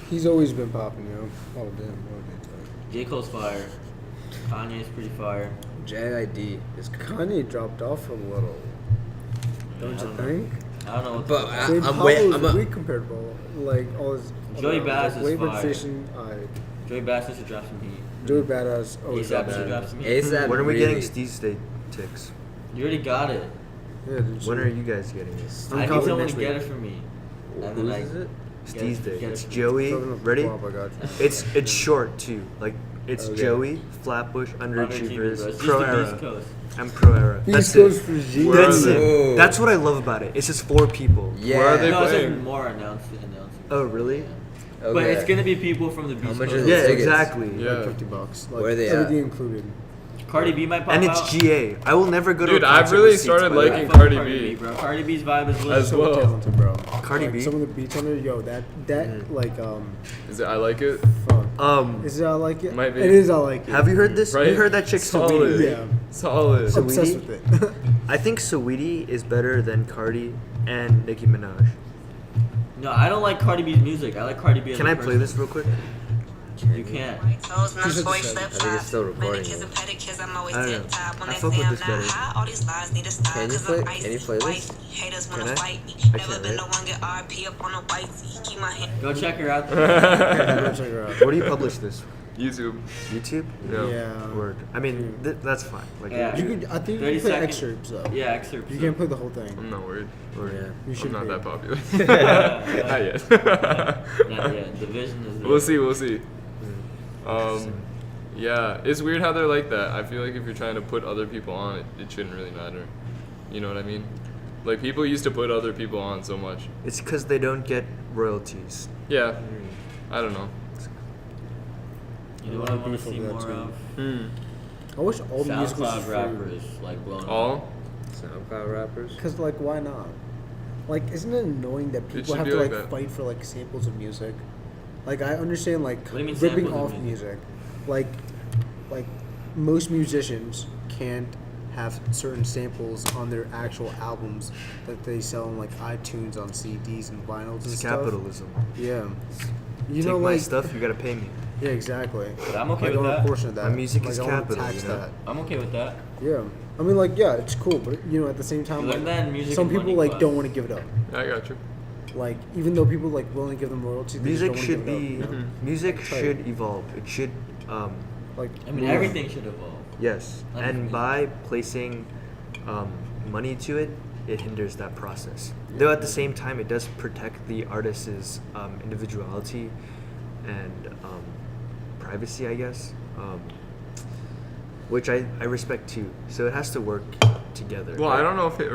he's always been popping, yo. Oh damn, J. Cole's fire. Kanye's pretty fire. JID is Kanye dropped off a little. Don't I you don't know. think? I don't know what. But the Jade I'm Pablo wait- is I'm a- weak compared to like all his. Joey other Badass like, is Wayward fire. Station, Joey Bass needs to drop some heat. Joey Badass. Oh, ASAP should yeah. drop some heat. ASAP. When are we really, getting Steve State ticks? You already got it. Yeah, didn't When you? are you guys getting this? I'm I need confident someone next to get week. it for me. And then Whose I is it? Steve's Day. get It's it. Joey. Talking about Ready? Bob, I got you. It's short too. Like it's Okay. Joey, Flatbush, Underachievers, bro. Underachievers, It's Pro just the East Era, Coast. and Pro Era. East That's Coast it. for G. Where That's are it. they? That's what I love about it. It's just 4 people. Yeah. Where are they No, it's playing? like more announcing. Oh really? Okay. But it's gonna be people from the Beast How much Coast. are Yeah, tickets? exactly. Yeah. Like $50. Like, Where are they at? everything included. Cardi B might pop And out. it's GA. I will never go to Dude, a I've concert really with seats, started by the way. liking I fuck with Cardi B. bro. Cardi B's vibe is lit. As So well. talented, bro. Cardi like, B? Some of the beats on there, yo, that Is it I like it? fuck, Is it I Like It? Might be. It is I Like It. Have you heard this? Right? You heard that chick Solid. Saweetie? Yeah. Solid. So- Obsessed Saweetie? with it. I think Saweetie is better than Cardi and Nicki Minaj. No, I don't like Cardi B's music. I like Cardi B. As Can a I play person. this real quick? You can't. Toes, not She's boy, upset. flip I think it's still recording, Manicures though. and pedicures, I'm always I don't know. tip top. When I they fuck say with I'm this not better. hot, all these lies need to stop. Can you 'Cause play- I'm can you icy, play this? wifey. Haters wanna Can I? fight me. I Never can't, been right? no one get RP up on a white tee. Keep my hand. Go check her out. Go check her out. Where do you publish this? YouTube. YouTube? Yeah. Yeah. Word. I mean, that's fine. Like, Yeah. You could, I think you 30 can play seconds. excerpts though. Yeah, excerpts. You can't play the whole thing. I'm not worried. word. Yeah. You should I'm not be. that popular. Yeah. Not yet. Not yet. The vision is there. We'll see. We'll see. Interesting. Yeah, it's weird how they're like that. I feel like if you're trying to put other people on, it shouldn't really matter. You know what I mean? Like people used to put other people on so much. It's because they don't get royalties. Yeah. I don't know. You know what I want to Beautiful see that more too. of? I wish all the musicals SoundCloud were rappers like blowing up. All? SoundCloud rappers. Because like, why not? Like, isn't it annoying that people should have be to like like that. fight for like samples of music? Like, I understand like What do you mean ripping samples of off music? music. Like most musicians can't have certain samples on their actual albums that they sell on like iTunes on CDs and vinyls and It's stuff. capitalism. Yeah. You Take know, my like stuff, you gotta pay me. Yeah, exactly. But I'm okay like, with I want that. a portion of that. My music like, is I wanna capital, tax you know? that. I'm okay with that. Yeah. I mean, like, yeah, it's cool, but you know, at the same time, You learn like, that in music some and people money like class. don't want to give it up. I got you. Like, even though people like willing to give them royalties, they just Music don't should wanna be. give it up, you know? Music Tight. should evolve. It should. Like, I mean, move. everything should evolve. Yes, Everything. and by placing money to it, it hinders that process. Though at the same time, it does protect the artist's individuality and privacy, I guess, which I respect too. So it has to work together. Well, I don't know if it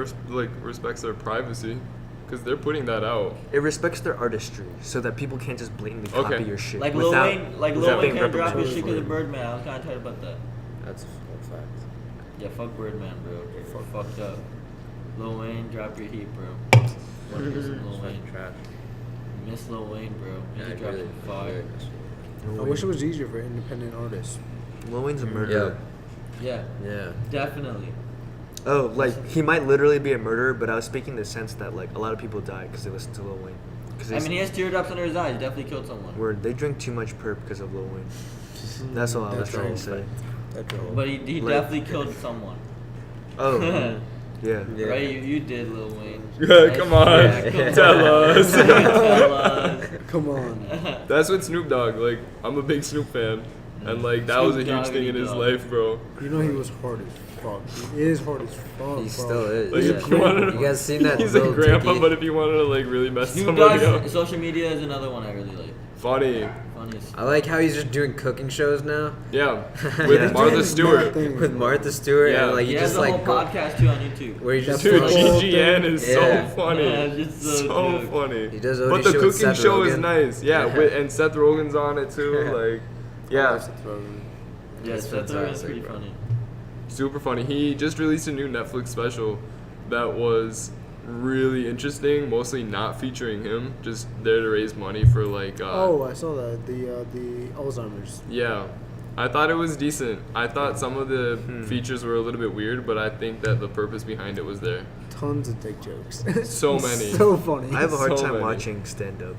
respects their privacy, because they're putting that out. It respects their artistry, so that people can't just blatantly copy Okay. your shit. Like Lil without- Wayne, like without Lil Wayne being can't drop his represented shit because of for it. Birdman. I was kind of tired about that. That's a full fact. Yeah, fuck Birdman, bro. Fucked up. Lil Wayne, drop your heat, bro. Wanna hear some Lil Wayne? Trash. Miss Lil Wayne, bro. Yeah, He I dropped really, some fire. I wish it was easier for independent artists. Lil Wayne's a murderer. Yeah, Yeah. definitely. Oh, like he might literally be a murderer, but I was speaking in the sense that like a lot of people die because they listen to Lil Wayne. Because I mean, he has teardrops under his eyes. He definitely killed someone. where they drink too much perp because of Lil Wayne. That's all I was That's trying all. to say. That's all. But he Like- definitely killed someone. Oh, yeah. Yeah. Right? You did, Lil Wayne. Come on, Yeah, come tell on. us. Tell us. Come on. That's what Snoop Dogg. Like, I'm a big Snoop fan, and like that was a Snoop huge Dogg thing in and his Dogg. life, bro. You know he was hard as fuck. He is hard as fuck. He bro. still is. Like, yeah. if you wanted to, You guys seen that He's a little grandpa, Tiki? but if you wanted to like really mess Snoop somebody Dogg's up, social media is another one I really like. funny. Funniest. I like how he's just doing cooking shows now Yeah, with Yeah. Martha Doing Stewart. nothing. with Martha Stewart, Yeah. and like He he has just a like whole podcast too on YouTube. where he just Dude, like, GGN is Yeah. so funny. Yeah, it's just so so good. funny. He does but OD the shit with cooking Seth show is Rogen. nice. Yeah, Yeah. and Seth Rogen's on it too. Yeah. Like, yeah, Yeah, It's Seth Rogen's fantastic, pretty bro. funny. super funny. He just released a new Netflix special that was really interesting, mostly not featuring him, just there to raise money for like Oh, I saw that. The Alzheimer's. yeah. I thought it was decent. I thought some of the features were a little bit weird, but I think that the purpose behind it was there. Tons of dick jokes. So many. So funny. I have a hard So time many. watching stand up.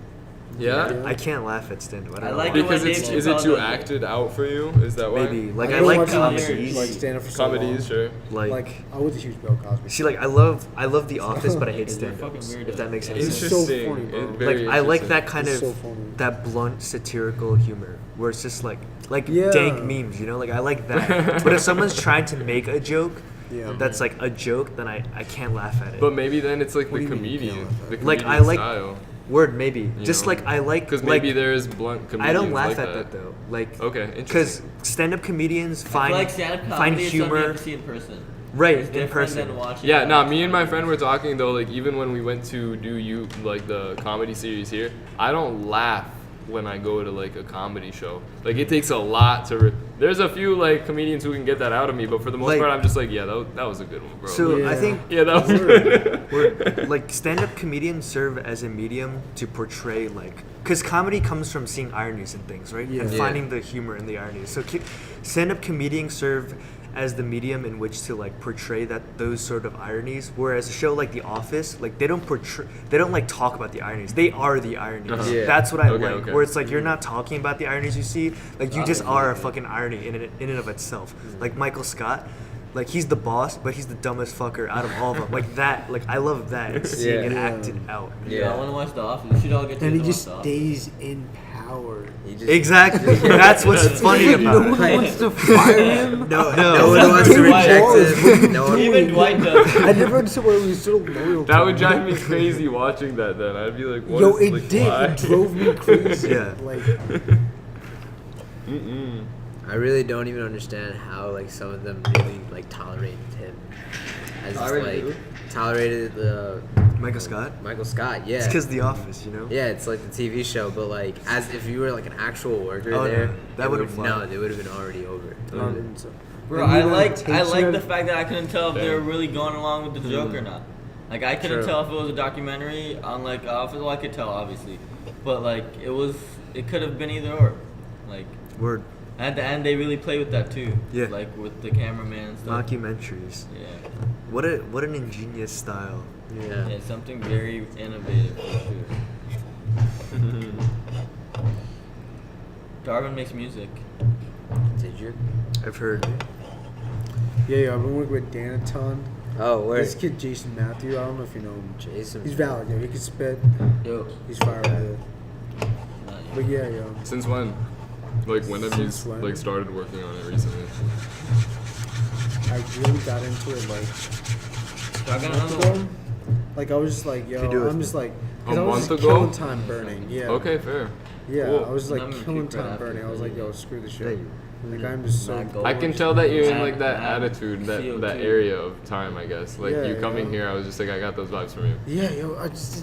Yeah? I can't laugh at stand up. I don't I know like why. it when Because Dave it's is it Chappelle too does it. acted out for you? Is that why? Maybe. Like I don't like watch comedies. like stand up for so long. Comedies, sure. Like I was a huge Bill Cosby. see, like I love The Office, but I hate You're stand fucking ups. weird If that at makes it. any It's sense. so Interesting. funny, bro. It- very Like I like interesting. that kind It's of so funny. that blunt satirical humor where it's just like Yeah. dank memes, you know? Like I like that. But if someone's trying to make a joke Yeah. that's like a joke, then I can't laugh at it. But maybe then it's like What the do you mean you comedian, can't laugh the at it? Like, comedian I like- style. Word maybe. You Just know? like I like Because like, maybe there's blunt comedians I don't laugh like at that though. Like Okay, because interesting. stand-up comedians I find feel like stand-up find comedy is something you humor have to see in person. right It's in different person. than watching Yeah, it nah, on me and my friend television. were talking though, like even when we went to do like the comedy series here, I don't laugh when I go to like a comedy show. Like it takes a lot to. There's a few like comedians who can get that out of me, but for the most Like- part, I'm just like, yeah, that was a good one, bro. So Yeah. I think yeah, that was good. we're, like stand-up comedians serve as a medium to portray like, because comedy comes from seeing ironies in things, right? And Yeah. finding the humor in the ironies. So stand-up comedians serve as the medium in which to like portray those sort of ironies. Whereas a show like The Office, like they don't like talk about the ironies. They are the ironies. Uh-huh. Yeah. That's what I Okay, like. okay. Where it's like you're not talking about the ironies you see. Like you just Office are a is fucking irony in and of itself. Like Michael Scott. Like he's the boss, but he's the dumbest fucker out of all of them. Like that, like I love that and seeing it Yeah. acted out. Yeah, I want to watch The Office. We should all get to And he watch just The Office. stays in power. He just, Exactly. That's what's funny No about one it. wants to fire him. no No. one wants to Even reject Dwight. him. No one. Even Dwight does. I never understood why he was so loyal. That to would him. drive me crazy watching that. Then I'd be like, what Yo, is, it like, did. why? It drove me crazy. Yeah. Like, Mm-mm. I really don't even understand how like some of them really like tolerated him. As Tolerated like who? tolerated the Michael Scott. Michael Scott. Yeah. It's because The Office, you know. Yeah, it's like the TV show, but like as if you were like an actual worker Oh, there, no. That it would've would- flied. no, they would have been already over. so. Bro, And I the like adaptation the of- fact that I couldn't tell if they were Damn. really going along with the joke or not. Like I couldn't True. tell if it was a documentary on like Office. Well, I could tell obviously, but like it could have been either or. Like Word. at the end, they really play with that too. Yeah. Like with the cameraman and stuff. Documentaries. Yeah. What an ingenious style. Yeah. Yeah, something very innovative for sure. Darvin makes music. Did you? I've heard. Yeah, I've been working with Dan a ton. Oh, where? This kid, Jason Matthew, I don't know if you know him. Jason. He's valid, yo. He can spit. Yo. He's fire with it. Not you. But yeah, yo. Since when? Like when have you Since when? like started working on it recently? I really got into it like Y'all got a month another ago. one? Like I was just like, yo, Could do it. I'm just like, A cause I was month just ago? killing time burning. Yeah. Okay, fair. Yeah, Cool. I was like I'm gonna killing keep right time after burning. I was like, yo, screw the shit. Like I'm just so. Not gold. I can tell that you're in like that Mad attitude, that CO2. area of time, I guess. Like Yeah, you coming yeah. here, I was just like, I got those vibes from you. Yeah, yo, I just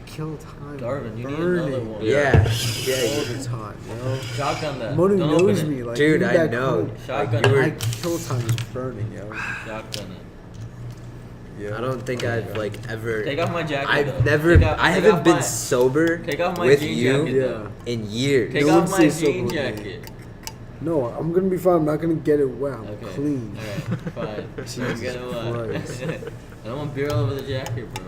kill time. Darvin, you need burning another one. Yeah. all Yeah. the time, yo. Shotgun that. Manu Don't open knows it. me, like Dude, even I back know. home, Shotgun Like, you it. were- I kill time is burning, yo. Shotgun it. Yeah. I don't think I've like ever. Take off my jacket. I've though. never. Take off- I take haven't off been my- sober Take off my with jean you jacket, Yeah. though. in years. Take No off one my stays sober jean with me. jacket. No, I'm gonna be fine. I'm not gonna get it wet. I'm Okay. clean. Alright, fine. Jesus Get it what? Christ. I don't want beer all over the jacket, bro.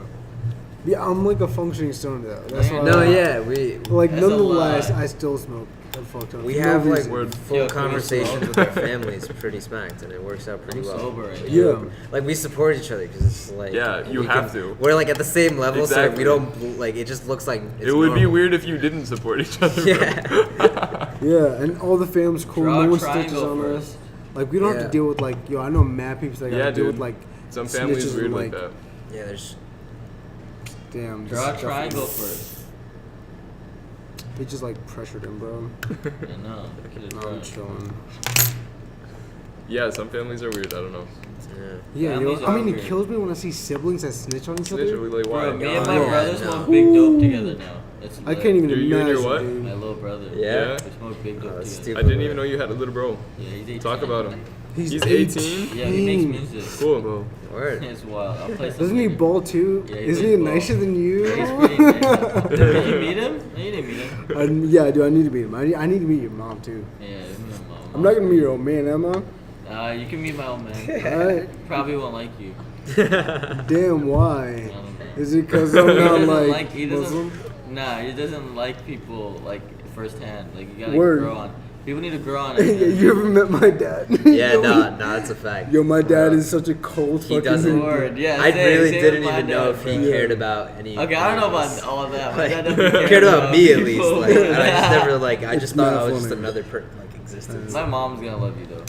Yeah, I'm like a functioning stoner though. That's why. No, I, yeah, we Like That's a nonetheless, lie. I still smoke. I fucked up. we For have no like reason. Word. full Yo, can we conversations smoke? with our families pretty smacked, and it works out pretty I'm well. sober right now. Yeah. Like we support each other because it's like Yeah, you we have to. We're like at the same level, so Exactly. we don't like. It just looks like it's It would be normal. weird if you didn't support each other. Yeah. Yeah, and all the fam's cool. Draw a No one stitches triangle on first. us. Like we don't have Yeah. to deal with like yo. I know mad people that Yeah, gotta deal dude. with like Some families snitches weird and, like that. Yeah, there's. Damn. this Draw a stuff triangle is- first. They just like pressured him, bro. Yeah, no. No, I'm chilling. Yeah, some families are weird. I don't know. Yeah. Yeah, Families yo, I mean, are it weird. kills me when I see siblings that snitch on each Snitch, other. like, why? Bro, me and God. my Yeah, brother no. smoke big dope together now. It's I lit. can't even You and your imagine. what? Dude. My little brother. Yeah? We smoke big dope that's together. stupid. I didn't even know you had a little bro. Yeah, he's 18. Talk about him. He's 18? Yeah, he makes music. Cool. Word. It's wild. I'll play some. Doesn't he ball too? Yeah, he Isn't plays he ball. nicer than you? Yeah, he's pretty nice. Did you meet him? No, you didn't meet him. Yeah, dude, I need to meet him. I need to meet your mom too. Yeah, he's my mom. I'm not gonna meet your old man, am I? You can meet my old man. Alright. Probably won't like you. Damn, why? I don't know. Is it because I'm He not doesn't like he Muslim? doesn't. Nah, he doesn't like people like firsthand. Like you gotta Word. grow on. People need to grow on Yeah, it. you ever met my dad? Yeah, Yo, no, that's a fact. Yo, my dad is such a cold He fucking doesn't- dude. Word, yeah. I same- really same didn't with my even know dad, if he bro. cared about any. Okay, I don't know of us. about all of that. My Like, dad doesn't cared about me at least. people. Like, and I just never like. I It's just thought not I was just funny. another like existence. My mom's gonna love you though.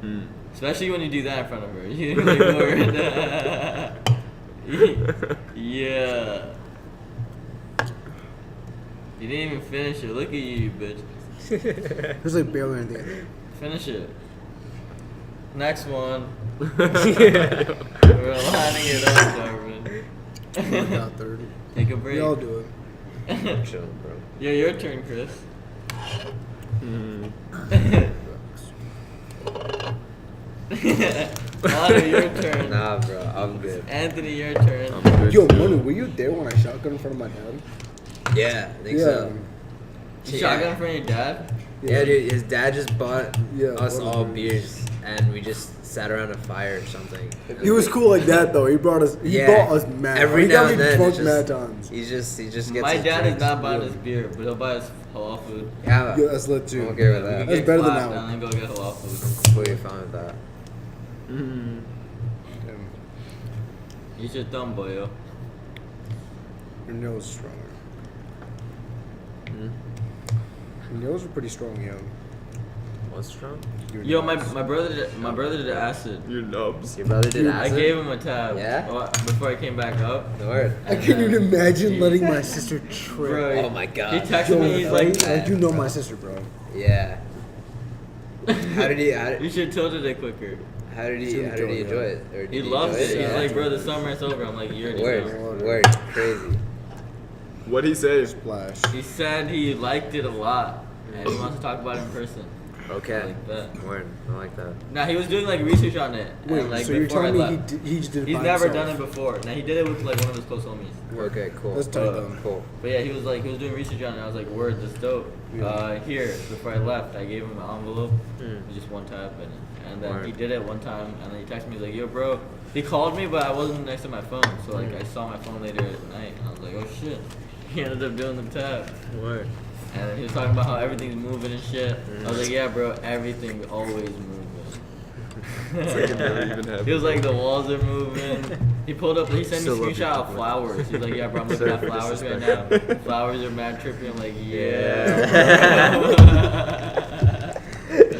Hmm. Especially when you do that in front of her. You're like, word. Yeah. You didn't even finish it. Look at you, bitch. There's like barely anything. Finish it. Next one. We're lining it up, Darvin. About 30. Take a break. We all do it. I'm chilling, bro. Yeah, your turn, Chris. Manu, your turn. Nah, bro, I'm good. Anthony, your turn. I'm good. Yo, Manu, were you there when I shotgun in front of my dad? Yeah, I think so. You shotgun for your dad? Yeah, dude, his dad just bought Yeah, us what a all dude. beers, and we just sat around a fire or something. He was cool like that though. He brought us. He Yeah. bought us mad. Every he now got and me then, drunk it's mad just- times. He just gets. My his dad is drinks. not buying us beer, but he'll buy us halal food. Yeah, Yeah, that's lit too. I'm okay with We that. can That's get better than clapped that one. and then go get halal food. Completely fine with that. Use your thumb, boyo. Your nose is stronger. Your nose is pretty strong, yo. What's strong? Your Yo, nose. my brother did acid. Your nubs. Your brother did I acid? gave him a tab. Yeah? Before I came back up. The word. I can't even imagine letting my sister trip. Bro, Oh my god. He texted Yo, me. He's right? like, you know my sister, bro. Yeah. How did he? you should tilted it quicker. How did he Should've enjoy enjoyed it? Or did He loved enjoy it. He's Yeah. like, bro, the summer's over. I'm like, you already know. Word, crazy. What'd he say? Splash. He said he liked it a lot, and he wants to talk about it in person. Okay. Like that. Word, I like that. Now he was doing like research on it, Wait, and like so you're before I telling me left. he just did it He's by never himself? done it before. Now he did it with like one of his close homies. Okay, cool. That's tight though. Cool. But yeah, he was doing research on it. I was like, word, that's dope. Yeah. Here, before I left, I gave him an envelope Hmm. with just one tab in it. And then Word. he did it one time, and then he texted me, he's like, yo, bro. He called me, but I wasn't next to my phone. So like, I saw my phone later at night, and I was like, oh shit. He ended up doing the tab. Word. And then he was talking about how everything's moving and shit. I was like, yeah, bro, everything's always moving. It's like it never even happened. He was like, the walls are moving. He pulled up, he sent me a Still love screenshot you. of flowers. He's like, yeah, bro, I'm looking Sorry at for flowers right disrespect. now. Flowers are mad trippy. I'm like,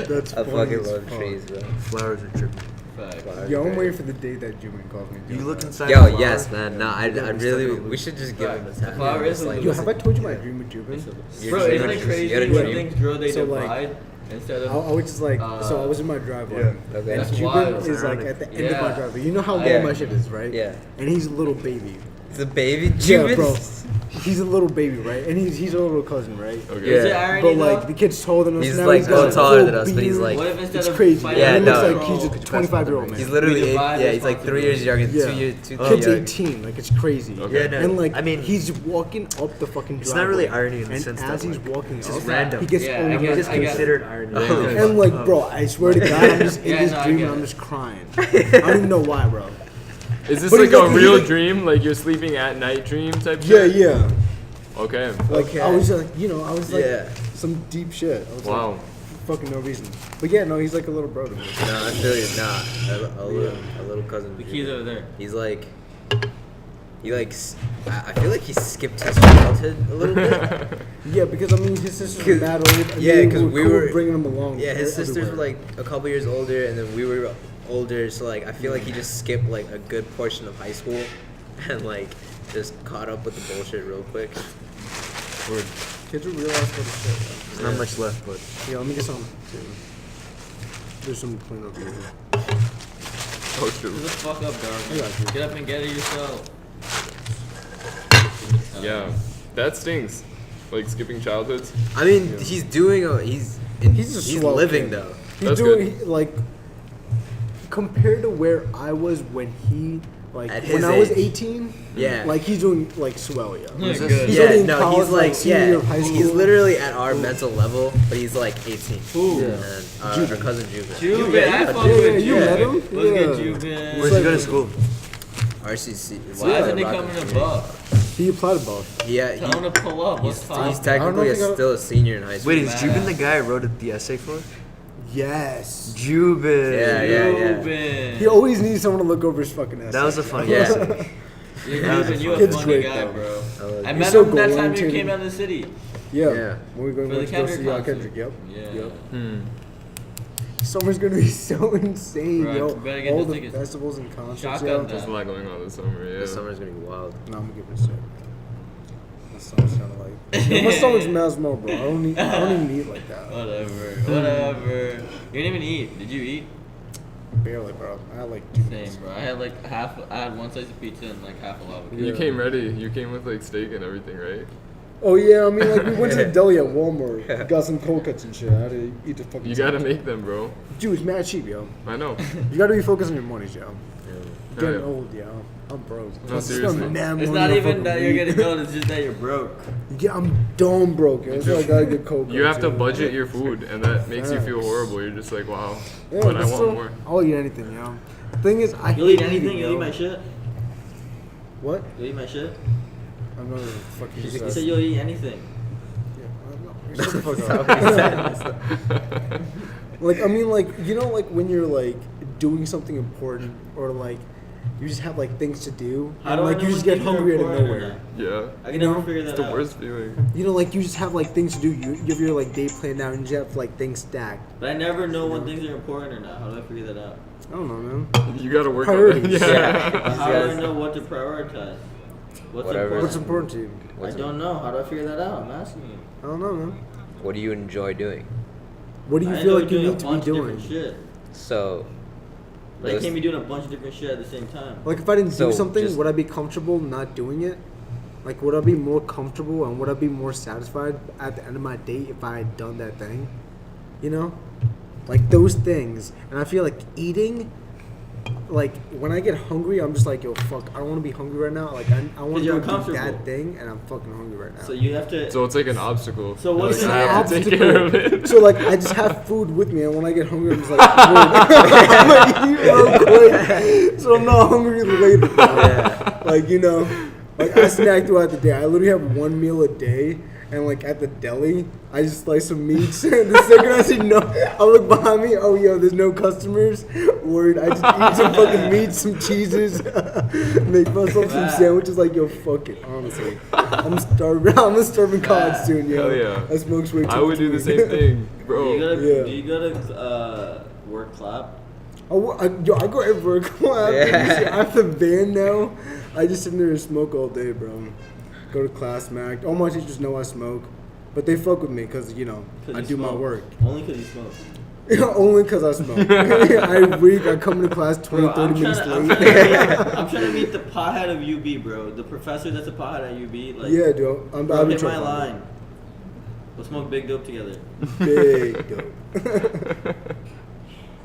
That's I funny fucking as love fuck. trees, bro. Flowers are trippy. Fuck. Yo, I'm waiting for the day that Julian calls me. You look inside. Yo, a flower, yes, man. Nah, I Yeah, we really, stuck in a we should just give him a The tap. flower is a Like, little- Yo, have I told you my dream with Jubin? Your Bro, dream isn't is- it crazy you had a when dream? things grow, they So, like, divide instead of. I was just like, so I was in my driveway, Yeah. Okay. and That's Jubin wild. is like at the end of Yeah. my driveway. You know how low Yeah. my shit is, right? Yeah. And he's a little baby. It's a baby Yeah, Jubin? bro. He's a little baby, right? And he's a little cousin, right? Okay. Is it Yeah. irony But though? like the kid's taller than us He's now. like he's got no a taller full than us, but he's beard. like What if instead It's of crazy. fighting Yeah, and he looks no. like he's a 25-year-old man. he's literally We eight, divide yeah, he's like 3 years younger, Yeah. 2 years, two Kid's young. 18, like it's crazy. Okay. Yeah, no. And like, I mean, he's walking up the fucking driveway. It's not really irony in the and sense as that, he's like, walking it's up, just random. he gets Yeah, I older. guess- It's I guess- considered irony. And like, bro, I swear to God, I'm just in Yeah, this no, I dream get and I'm it. just crying. I don't even know why, bro. Is this But like he's a like- real he's like- dream? Like you're sleeping at night dream type Yeah, shit? yeah. Okay. Like Okay. I was like, I was like Yeah. some deep shit. I was Wow. like, fucking no reason. But yeah, no, he's like a little brother. to me. No, I feel you. Nah, a little cousin. The keys Jubin. over there. He's like, I feel like he skipped his childhood a little bit. Yeah, because I mean, his sisters were 'Cause- mad old. And yeah, they 'cause we cool were- bringing him along. Yeah, his sisters were everywhere. like a couple years older, and then we were older. So like, I feel like he just skipped like a good portion of high school, and like just caught up with the bullshit real quick. Kids will realize what the shit. There's not much left, but Yeah, let me get some. Too. There's some clean up here. Oh Shut shoot. the fuck up, I got you. Darvin. Get up and get it yourself. Yeah. That stings. Like skipping childhoods. I mean, he's doing. He's He's a swell living kid. though. He's That's doing like compared to where I was when he like At when his I was age. 18. Yeah. Like he's doing like swell, yeah. Yeah, this? good. He's Yeah, already in no, college, he's like senior yeah, year of high he's school. literally at our mental level, but he's like 18. Ooh. Yeah. And our Jubin. cousin Jubin. Jubin, Yeah, I yeah, fuck yeah, with you Jubin. met him? Let's get Yeah. Jubin. where's he go to school? RCC. Why Yeah, isn't he Rocket coming to Street. Buff? He applied to both. Yeah, Tell him to pull up. What's he's poppin'? technically if he got- still a senior in high school. Wait, is Badass. Jubin the guy I wrote the essay for? Yes. Jubin. Yeah. Jubin. He always needs someone to look over his fucking ass. That was a funny Yeah. essay. You're That was Jubin, you a Kid's funny great, guy, though. bro. I love I it. met so him that time you goal-oriented. came down to the city. Yeah. Yeah. When we For the went to go Kendrick see concert. Kendrick. Yep. Yeah. Yep. Summer's gonna be so insane, Bro, yo. you better get All the the tickets. festivals and concerts, Shotgun yo. them. There's a lot going on this summer. Yeah. This summer's gonna be wild. No, I'm gonna give it a sec. My stomach's kind of like. Yo, my stomach's mad small, bro. I don't even eat like that. Whatever. You didn't even eat. Did you eat? Barely, bro. I had like 2 Same, minutes. bro. I had like half. I had one slice of pizza and like half a lava cake. You Yeah. came ready. You came with like steak and everything, right? Oh yeah, I mean like we went to the deli at Walmart, got some cold cuts and shit. I had to eat the fucking. You gotta make them, bro. Dude, it's mad cheap, yo. I know. You gotta be focused on your money, yo. Hell Getting yeah. old, yo. I'm broke. No, I'm seriously. spending mad It's money not on even fucking that you're weed. getting old. It's just that you're broke. Yeah, I'm dumb broke. Yo. That's why I gotta get cold cuts. You have to yo. budget your food, and that makes you feel Facts. horrible. You're just like, wow, Yeah, but I but want still, more. I'll eat anything, yo. Thing is, I You'll hate eat anything. eating, You'll yo. eat my shit. What? You'll eat my shit. I'm not gonna fucking. You said you'll eat anything. Yeah, shut the fuck up. Like I mean, like you know, like when you're like doing something important or like you just have like things to do, How and do I like know you when just get things are hungry out of important or nowhere. not? Yeah. I can You never know, figure that It's the out. worst feeling. You know, like you just have like things to do. You have your like day planned out, and you have like things stacked. But I never know when things are important or not. How do I figure that out? I don't know, man. You gotta work Priorities. on it. But how do I Yes. know what to prioritize? What's Whatever. important? What's important to you? I don't know. How do I figure that out? I'm asking you. I don't know, man. What do you enjoy doing? What do you I feel enjoy like you doing a need to be bunch of different doing? shit. So, But I those- can't be doing a bunch of different shit at the same time. Like if I didn't So, do something, just- would I be comfortable not doing it? Like would I be more comfortable and would I be more satisfied at the end of my day if I had done that thing? You know? Like those things. And I feel like eating, like when I get hungry, I'm just like, yo, fuck, I don't want to be hungry right now. Like I want to you're go do uncomfortable. that thing and I'm fucking hungry right now. So you have to. So it's like an obstacle. So what's You're an like, I have to take obstacle? care of it. So like I just have food with me, and when I get hungry, I'm just like, I'm gonna eat real quick, so I'm not hungry later. Bro. Like you know, like I snack throughout the day. I literally have one meal a day, and like at the deli, I just slice some meats. The second I see no, I look behind me. Oh yo, there's no customers. Word, I just eat some fucking meats, some cheeses, make myself some sandwiches. Like yo, fuck it. Honestly, I'm starving. I'm a starving college student. Yo, Hell yeah. I smoke way too I would do the much same weed. thing, Do bro. you gotta, Yeah. do you gotta work clap? Yo, I go everywhere. I have the van now. I just sit there and smoke all day, bro. Go to class, Mac. All my teachers know I smoke, but they fuck with me because you know 'Cause I you do my smoke. work. Only because you smoke. Only because I smoke. I come to class 20, Bro, 30 minutes I'm late. I'm trying to meet the pothead of UB, bro. The professor that's a pothead at UB. Like, Yeah, dude. I'm bro, I'll be hit my trying to find line. We'll smoke big dope together. it. Big dope.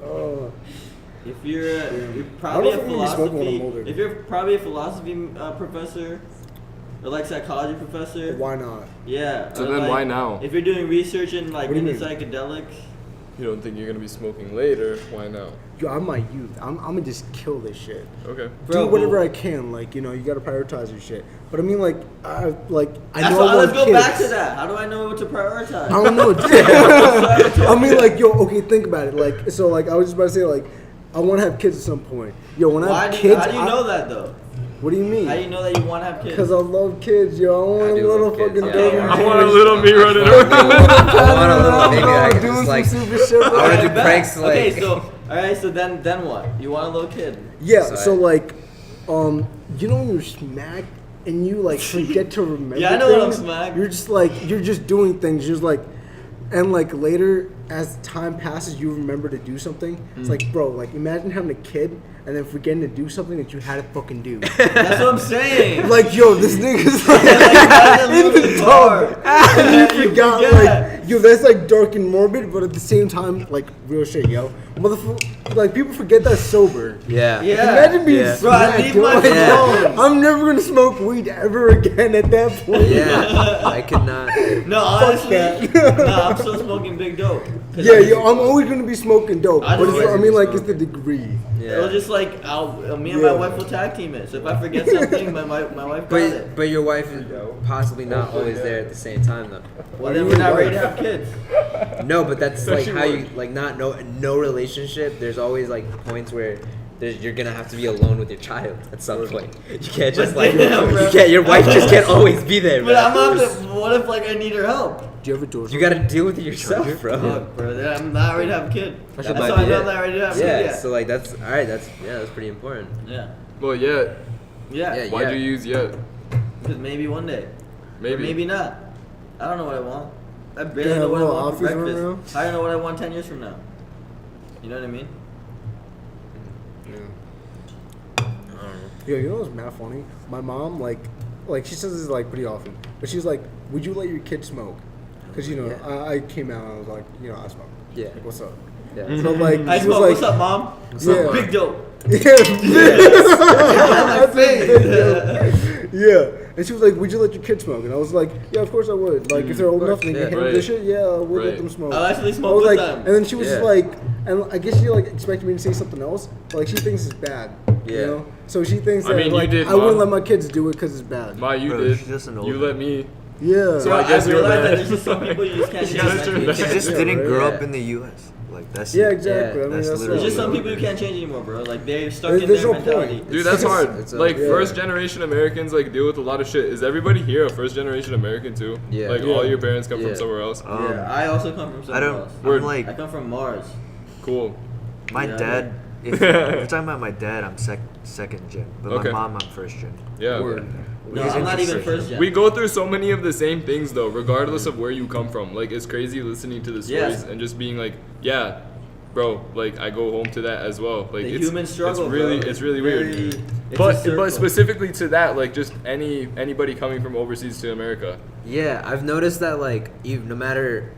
Oh. If you're, you're I probably a don't think I'm gonna be smoking when I'm philosophy, older. if you're probably a philosophy professor, or like psychology professor, Why not? yeah. So or then like, why now? If you're doing research in like What do in you the mean? psychedelics, You don't think you're gonna be smoking later? Why now? Yo, I'm my youth. I'm gonna just kill this shit. Okay. Bro, Do whatever well- I can. Like you know, you gotta prioritize your shit. But I mean, like, I that's know what, I let's want go kids. back to that. How do I know what to prioritize? I don't know. I mean, like, yo, okay, think about it. Like, so, like, I was just about to say, like, I want to have kids at some point. Yo, when I Why have do, kids, how do you know that though? What do you mean? How do you know that you want to have kids? Because I love kids, yo. I want I a do little love kids, fucking yeah. dirty I I want a little me running I around. want a little baby that I can doing just some like. super shit. I wanna do bet. pranks Okay, like. so all right, so then what? You want a little kid? Yeah, So so, I- like, you know when you're smacked and you, like, forget to remember Yeah, I know when I'm things? smacked. You're just, like, you're just doing things. You're just, like, and, like, later, as time passes, you remember to do something. It's like, bro, like, imagine having a kid and then forgetting to do something that you had to fucking do. That's what I'm saying. Like, yo, this nigga's like Like, in the tub. And you forgot, forget. like, yo, that's like dark and morbid, but at the same time, like, real shit, yo. Motherfucker, like, people forget that sober. Yeah. Yeah. Imagine being Yeah. Bro, I smacked, leave yo. my Like, phone. I'm never gonna smoke weed ever again at that point. Yeah. I could not. No, honestly, that. no, I'm still smoking big dope. 'Cause Yeah, I- yo, I'm always gonna be smoking dope. I But just it's, like I mean, to like, smoke it's the it. degree. It'll Yeah. just like me and my Yeah. wife will tag team it. So if I forget something, my wife got it. But your wife is possibly not always there at the same time though. Well, then we're not ready to have kids. No, but that's like Especially how work. you like not no relationship. There's always like points where you're gonna have to be alone with your child at some point. You can't just But like damn, bro. you can't. Your wife just can't always be there. But man. I'm not. What if like I need her help? Do you have a door? You gotta deal with it yourself, bro. Fuck, bro. Then I'm not ready to have a kid. That's That how might I be know it. I'm not ready to have a Yeah. kid yet. So like that's all right. That's pretty important. Yeah. Well, yeah. Yeah. Yeah, Why'd you use yet? Because maybe one day. Maybe. Or maybe not. I don't know what I want. I barely Yeah, know what I well, want for office right breakfast. I don't know what I want 10 years from now. You know what I mean? Yo, you know what's mad funny? My mom, like, like she says this like pretty often, but she's like, would you let your kid smoke? Because you know, Yeah. I came out and I was like, you know, I smoke. Yeah. Like, what's up? Yeah. So like, I she was smoke. like, What's up, mom? Yeah. Big dope. Yeah, and she was like, "Would you let your kids smoke?" And I was like, "Yeah, of course I would. Like, if they're old enough and they Yeah, can handle right. this shit, yeah, I would let Right. them smoke." I'll actually I smoke was with like, them. and then she was just Yeah. like, and I guess she like expected me to say something else, but like she thinks it's bad. Yeah. You know, so she thinks I that mean, you like did, I wouldn't Mom. let my kids do it because it's bad. Ma, you Bro, did. she doesn't know You that. let me. Yeah. So Bro, I I guess you're realized that mad. there's just some people you just can't She change. just turned You back. She can't- just Yeah, didn't right. grow Yeah. up in the U.S. Like that's Yeah, it. exactly. Yeah, I mean, that's that's literally There's just what some it people you is. can't change anymore, bro. Like they're stuck There's in no their point. mentality. Dude, that's It's- hard. it's a- Like yeah. first generation Americans like deal with a lot of shit. Is everybody here a first generation American too? Yeah. Like Yeah. all your parents come Yeah. from somewhere else. Yeah, I also come from I somewhere don't. else. Word. I'm like I come from Mars. Cool. my Yeah. dad. If you're talking about my dad, I'm second gen, but Okay. my mom, I'm first gen. Yeah. Word. No, He's I'm not even interesting. first gen. We go through so many of the same things though, regardless of where you come from. Like it's crazy listening to the stories Yes. and just being like, yeah, bro, like I go home to that as well. Like The it's human struggle, It's really bro. it's really Very- weird. it's a But circle. specifically to that, like just anybody coming from overseas to America. Yeah, I've noticed that like even no matter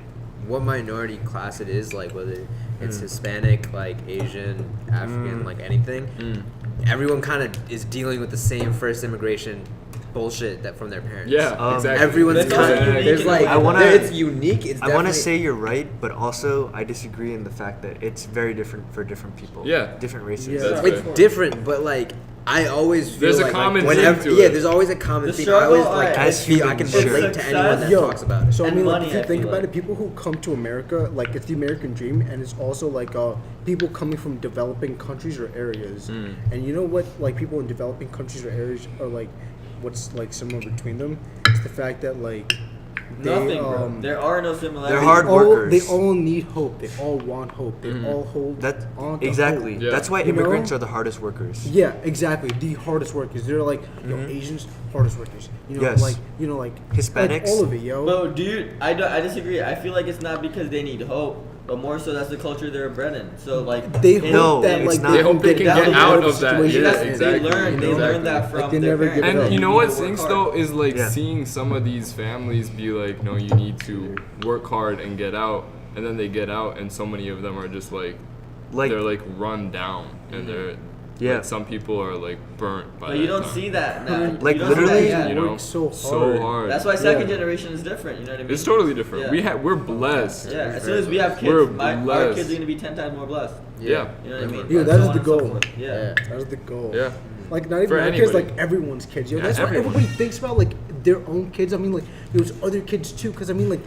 what minority class it is, like whether it's Hispanic, like Asian, African, like anything, everyone kind of is dealing with the same first immigration bullshit that from their parents. Yeah, exactly. Everyone's That's kind also of unique there's in a like way. I wanna- it's unique. It's I want to definitely- say you're right, but also I disagree in the fact that it's very different for different people. Yeah. different races. Yeah. That's it's fair. different, but like I always feel There's a like common whenever theme to yeah, it. there's always a common The theme. I struggle, always like alright. As feel I can humans, relate sure. to anyone that Yo, talks about it. So I And mean, money, like, if you I think feel about like. it, people who come to America, like, it's the American dream, and it's also like people coming from developing countries or areas. And you know what? Like, people in developing countries or areas are like, what's like similar between them? It's the fact that like they, Nothing, bro. There are no similarities. They're hard all, workers. they all need hope. They all want hope. They all hold That on to exactly. hope. Yeah. That's why You know? immigrants are the hardest workers. Yeah, exactly. The hardest workers. They're like, Asians, hardest workers. You know, Yes. like, Hispanics. like all of it, yo. But dude, I disagree. I feel like it's not because they need hope, but more so that's the culture they're bred in. So like They in- No, hope that it's like not. They hope they can get out out of of that. situation Yeah, they're in. exactly. They learn that from Like, they their never give parents. it up. And you know need what to work stinks hard. though is like Yeah. seeing some of these families be like, no, you need to work hard and get out, and then they get out, and so many of them are just like they're like run down, and they're Yeah. like, some people are like burnt by But you that don't time. see that now. Like, You don't see that literally, yet. you know, work so so hard. hard. That's why second Yeah. generation is different. You know what I mean? It's totally different. Yeah. We're blessed. Yeah, as soon as we have We're kids, our blessed. kids are gonna be 10 times more blessed. Yeah. You know what I mean? Yeah, And that so is on the and so goal. forth. Yeah. That is the goal. Yeah. Like not even For our kids, anybody. like everyone's kids. Yo, Yeah, that's everyone. what everybody thinks about, like their own kids. I mean, like there's other kids too, because I mean, like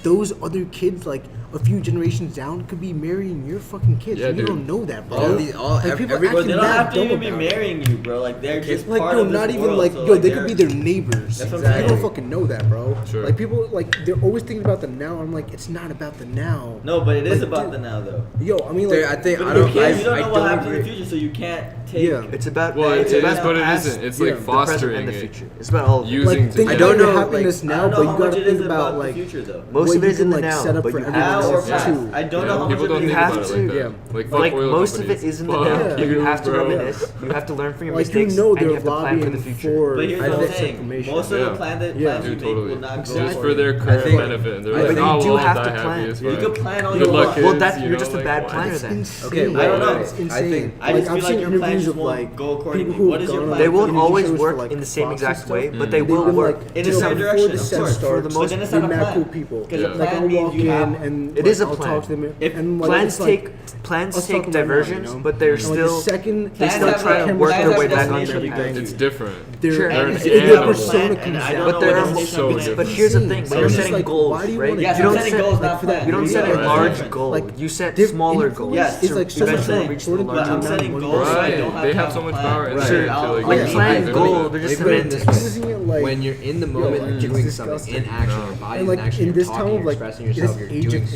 those other kids, like a few generations down, could be marrying your fucking kids. Yeah, and you dude. don't know that, bro. All these- all- like, people every- But acting they don't mad have to dumb even be about it. marrying you, bro. Like they're just Like, part yo, of this not even world, like, so, yo, like, they could be they're- their neighbors. That's what I'm They saying. don't fucking know that, bro. Sure. Like people, like they're always thinking about the now. I'm like, it's not about the now. No, but it is Like, about dude, the now, though. Yo, I mean, like, There, I think But I you don't. can't. You don't I know what don't happens in the agree. future, so you can't take. Yeah. It's about Well, it's it about is, but it past, isn't. It's yeah, like the the present fostering and the it. future. It's about all of it. Using like think together. I don't about your know, happiness like, I now, don't but know you how gotta much it think is about the like future, though. Most what of it you is in can, the like, now, set up but for you everyone Now or else past. too. I don't Yeah, know how much people of don't it think is have about it to- like that. yeah. Like, fuck Like oil most of it companies. is in the Fuck now. You you, have to bro. reminisce. You have to learn from your Like you mistakes, know and you they're have to plan for the lobbying future. for But here's I what I'm think- saying. Most of Yeah. the plans Yeah. you Dude, make totally. will not It's go just for for you. their I current think- benefit. And they're I like, think oh, you do well, have I'll to die plan. happy. It's You fine. could plan all Good you luck, want. kids. Well, that's you you're know, just a like, bad why? planner It's then. insane. Okay, I don't know. It's I insane. think- I just I've feel seen like your plans interviews just of won't like go accordingly. people who What have is your gone plan? on, They like, won't TV always shows for, work like, in the same Fox exact and way, stuff. but they They've will been, work. like, In you a know, certain before direction, the of set course. starts, For the But most- then it's they're not a mad plan. cool people. Because Yeah. a Like plan I'll means walk you have. in and It like, is a I'll plan. talk to them If and like, Plans it's like, take us plans talking take about now, diversions, you know? but they're And, like, still the second they Plans still have try a- to work plans their have way a back on destination track. you go to. It's different. their Sure. And They're it's an their animal. plan, persona and comes I out. don't But know there what are destination so I'm different. But in. here's the insane. thing: So when you're I'm just setting like, goals, why do you right? wanna Yes, You I'm don't setting set goals, not for that plans. you don't set a reason. large Right. goal. Like, You set their smaller influence goals Yes. is to like so much eventually more reach the important But I'm larger setting goal. goals, so I Right. don't have They to have have so a much plan. power in Right. there to, I'll- like, Like I'll- plan I'll- goal, they're just Maybe in semantics. this Using it like when you're in the moment like, doing it's something disgusting. in action, your and body's like in action, in you're this talking, time of you're like expressing this yourself, you're age doing of things.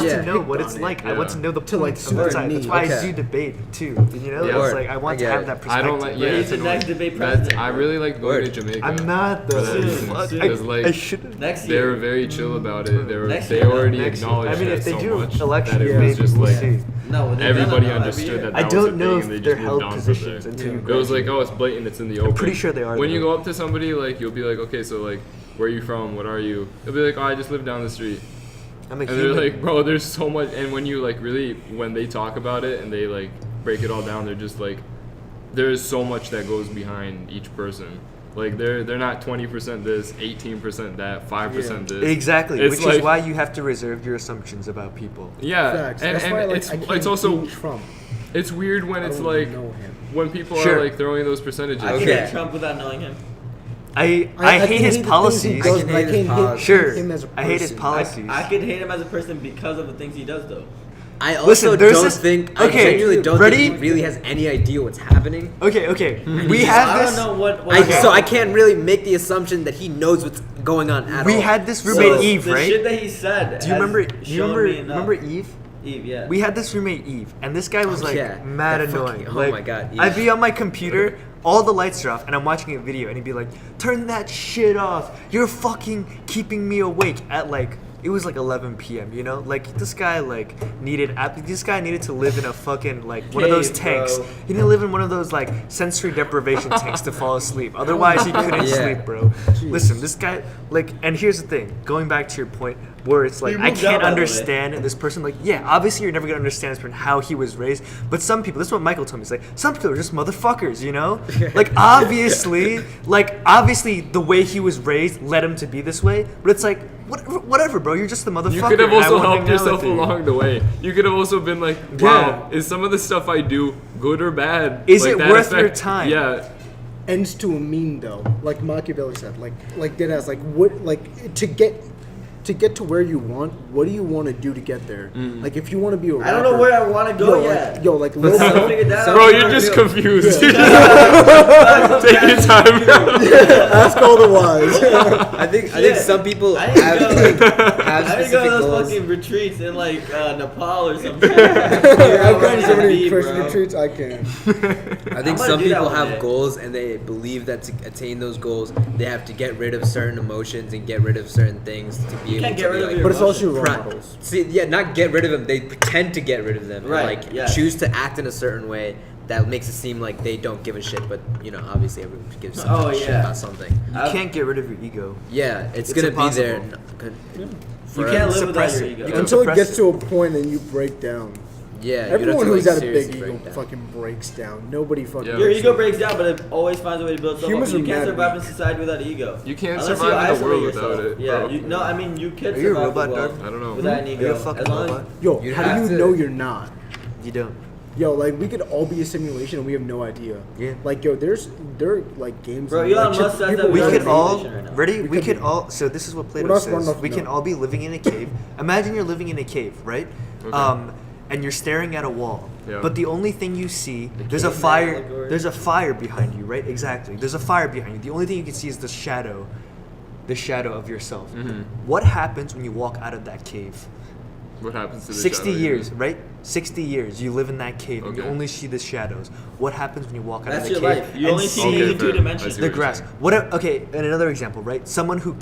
want Yeah. to know what it's on it. like. I want to Yeah. know the To, like, point suit of the their side. That's needs. why I Okay. do debate too. You know, Yeah. it's Word. like I want I to get have it. that I perspective. don't like. Yeah, Yeah, he's the it's next annoying. debate That's- president, I bro. really like going Word. to Jamaica. I'm not For that though. reason. Fuck, Because, like, I should. Next They were year. very chill about it. Next They year, already Next year. acknowledged I mean, that if they so do much election, that it maybe was just we'll like see. No, they've done everybody that every understood year. that. I That was don't a know thing, if and they they're just held moved on from positions there. until you It was like, graduate. oh, it's blatant. It's in the open. pretty sure they are, When you though. go up to somebody, like you'll be like, okay, so like, where are you from? What are you? They'll be like, oh, I just live down the street. I'm a And they're human. like, bro, there's so much. And when you like really, when they talk about it and they like break it all down, they're just like, there's so much that goes behind each person. Like they're not 20% this, 18% that, 5% this. Exactly, It's which like- is why you have to reserve your assumptions about people. Yeah, Facts. and, That's and why, like, it's I can't it's also gauge Trump. it's weird when I it's don't like know him. when people Sure. are like throwing those percentages. I can Okay. hate Trump without knowing him. I can hate his the things he policies. does, I can but hate his policies. Sure, him as a I hate his person. policies. I could hate him as a person because of the things he does, though. I also Listen, there's don't this- think. okay, I genuinely don't ready? think he really has any idea what's happening. Okay. We have I this. don't know what. So I can't really make the assumption that he knows what's going on at all. We had this roommate Eve, the right? shit that he said. Do you remember? Remember Eve? Eve? Eve, yeah. We had this roommate Eve, and this guy was Oh, like yeah. mad That annoying. fucking- oh like, my God, Eve. I'd be on my computer, all the lights are off, and I'm watching a video, and he'd be like, "Turn that shit off! You're fucking keeping me awake at like." It was like 11 p.m. You know, like this guy needed to live in a fucking like one of those Cave, tanks. bro. He needed to live in one of those like sensory deprivation tanks to fall asleep. Otherwise, he couldn't Yeah. sleep, bro. Listen, this guy like, and here's the thing. Going back to your point, where it's like He I moved can't out, by the way. understand this person. Like, yeah, obviously you're never gonna understand this person how he was raised. But some people, this is what Michael told me. He's like, some people are just motherfuckers, you know? Like obviously the way he was raised led him to be this way. But it's like, whatever, bro. You're just the motherfucker. You could have and I also wanna helped hang out yourself with you. along the way. You could have also been like, wow, is some of the stuff I do good or bad? Is Like, it that worth your time? Yeah. Ends to a mean though, like Machiavelli said, like dead ass, like what, like to get to where you want, what do you want to do to get there? Like if you want to be a rapper, I don't know where I want to go yet. like I Lil haven't figured that out. Bro, you're just confused. Take your time. ask all the wise. I think some people I didn't have go- have I didn't go specific to those goals. fucking retreats in like Nepal or something. I've gone to so many Be, Christian bro. retreats, I can't. I think gonna some do that people one have day. goals and they believe that to attain those goals, they have to get rid of certain emotions and get rid of certain things to be able can't to get be rid of like, your But it's also role Pri- models. See, yeah, not get rid of them. They pretend to get rid of them. Right, And, like yeah. choose to act in a certain way that makes it seem like they don't give a shit. But you know, obviously everyone gives some Oh, shit yeah. about something. You can't get rid of your ego. Yeah, it's It's gonna be there. impossible. You forever. can't live without Suppress your it. ego. You can Until it suppress gets it. to a point and you break down. Yeah, you'd Everyone have to, who's like, got a big seriously ego break down. fucking breaks down. Nobody fucking. Yeah. Your breaks ego down. breaks down, but it always finds a way to build itself up. Humans You are can't mad survive weak. in society without ego. You can't Unless survive in the isolate world yourself. without it, Yeah, bro. no, I mean you can Are you a survive robot, the world Darvin? I don't know. without an Are ego. you a fucking As long as- robot? Yo, You'd how have do you to- know you're not? You don't. Yo, like we could all be a simulation and we have no idea. Yeah. Like yo, there are like games. Bro, and, Elon like, Musk says people- that We We're could in a all simulation right now. ready. We We could could be. all. So this is what Plato We're not smart says. enough We to can know. all be living in a cave. Imagine you're living in a cave, right? Okay. And you're staring at a wall. Yeah. But the only thing you see, there's a caveman fire. allegory. There's a fire behind you, right? Exactly. There's a fire behind you. The only thing you can see is the shadow of yourself. Mhm. What happens when you walk out of that cave? What happens to the 60 shadow? years, right? 60 years you live in that cave and you Okay. only see the shadows. What happens when you walk out That's of the your cave life. You and only see see Okay, in fair. two dimensions. I see the what you're grass? saying. What? Okay, and another example, right? Someone who